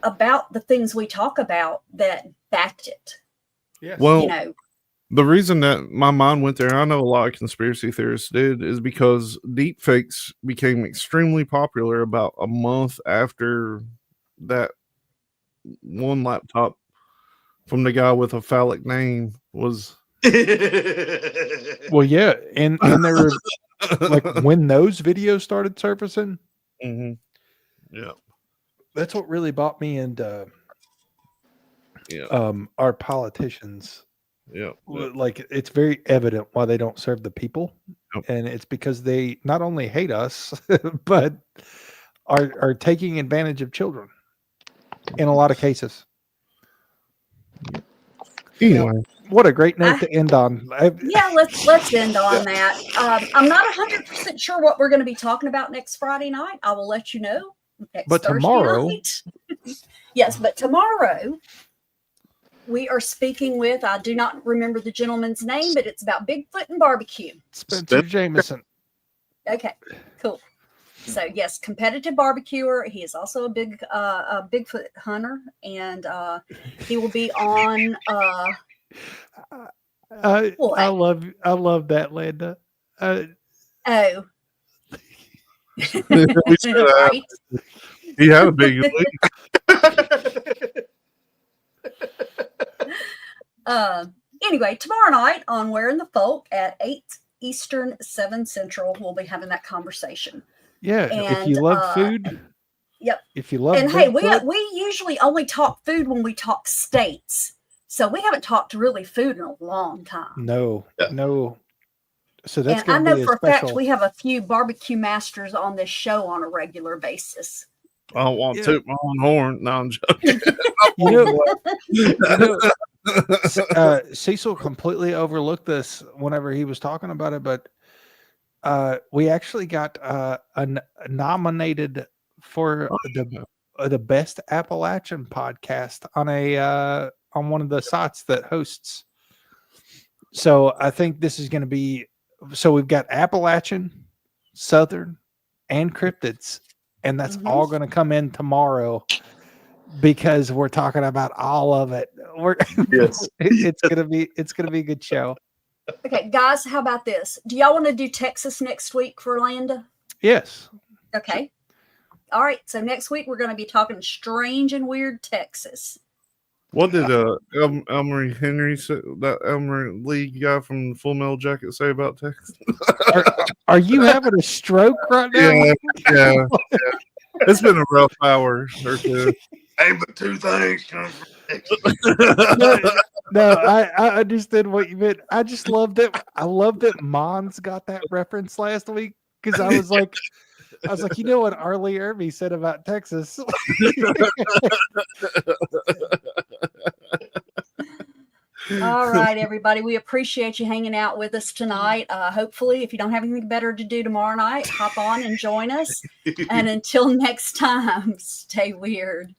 about the things we talk about that backed it. Yeah. Well, the reason that my mind went there, I know a lot of conspiracy theorists did, is because deep fakes became extremely popular about a month after that one laptop from the guy with a phallic name was. Well, yeah, and there were like when those videos started surfacing. Yeah, that's what really bought me into our politicians. Yeah, like it's very evident why they don't serve the people, and it's because they not only hate us but are taking advantage of children in a lot of cases. Anyway, what a great note to end on. Let's end on that. I'm not 100% sure what we're going to be talking about next Friday night. I will let you know next Thursday tomorrow night. Yes, but tomorrow we are speaking with, I do not remember the gentleman's name, but it's about Bigfoot and barbecue. Spencer Jameson. Okay, cool. So yes, competitive barbecuer. He is also a Bigfoot hunter, and he will be on. I love that, Linda. Oh, right? He had a big anyway, tomorrow night on Where in the Folk at 8 Eastern, 7 Central, we'll be having that conversation. Yeah, and, if you love food. Yep. If you love and hey, we usually only talk food when we talk states. So we haven't talked really food in a long time. No. So that's and I know for a fact we have a few barbecue masters on this show on a regular basis. I don't want to toot my own horn. No, I'm joking. Cecil completely overlooked this whenever he was talking about it, but we actually got nominated for the best Appalachian podcast on one of the sites that hosts. So I think this is going to be. So we've got Appalachian, Southern, and cryptids, and that's all going to come in tomorrow because we're talking about all of it. It's gonna be a good show. Okay, guys, how about this? Do y'all want to do Texas next week for Landa? Yes. Okay. All right. So next week we're going to be talking strange and weird Texas. What did Elmer Henry say, that Elmer Lee guy from Full Metal Jacket say about Texas? Are you having a stroke right now? Yeah. It's been a rough hour or two. Hey, but two things come from Texas. No, I understood what you meant. I just loved it. I love that Mons got that reference last week because I was like, you know what Arlie Irby said about Texas. All right, everybody. We appreciate you hanging out with us tonight. Hopefully, if you don't have anything better to do tomorrow night, hop on and join us. And until next time, stay weird.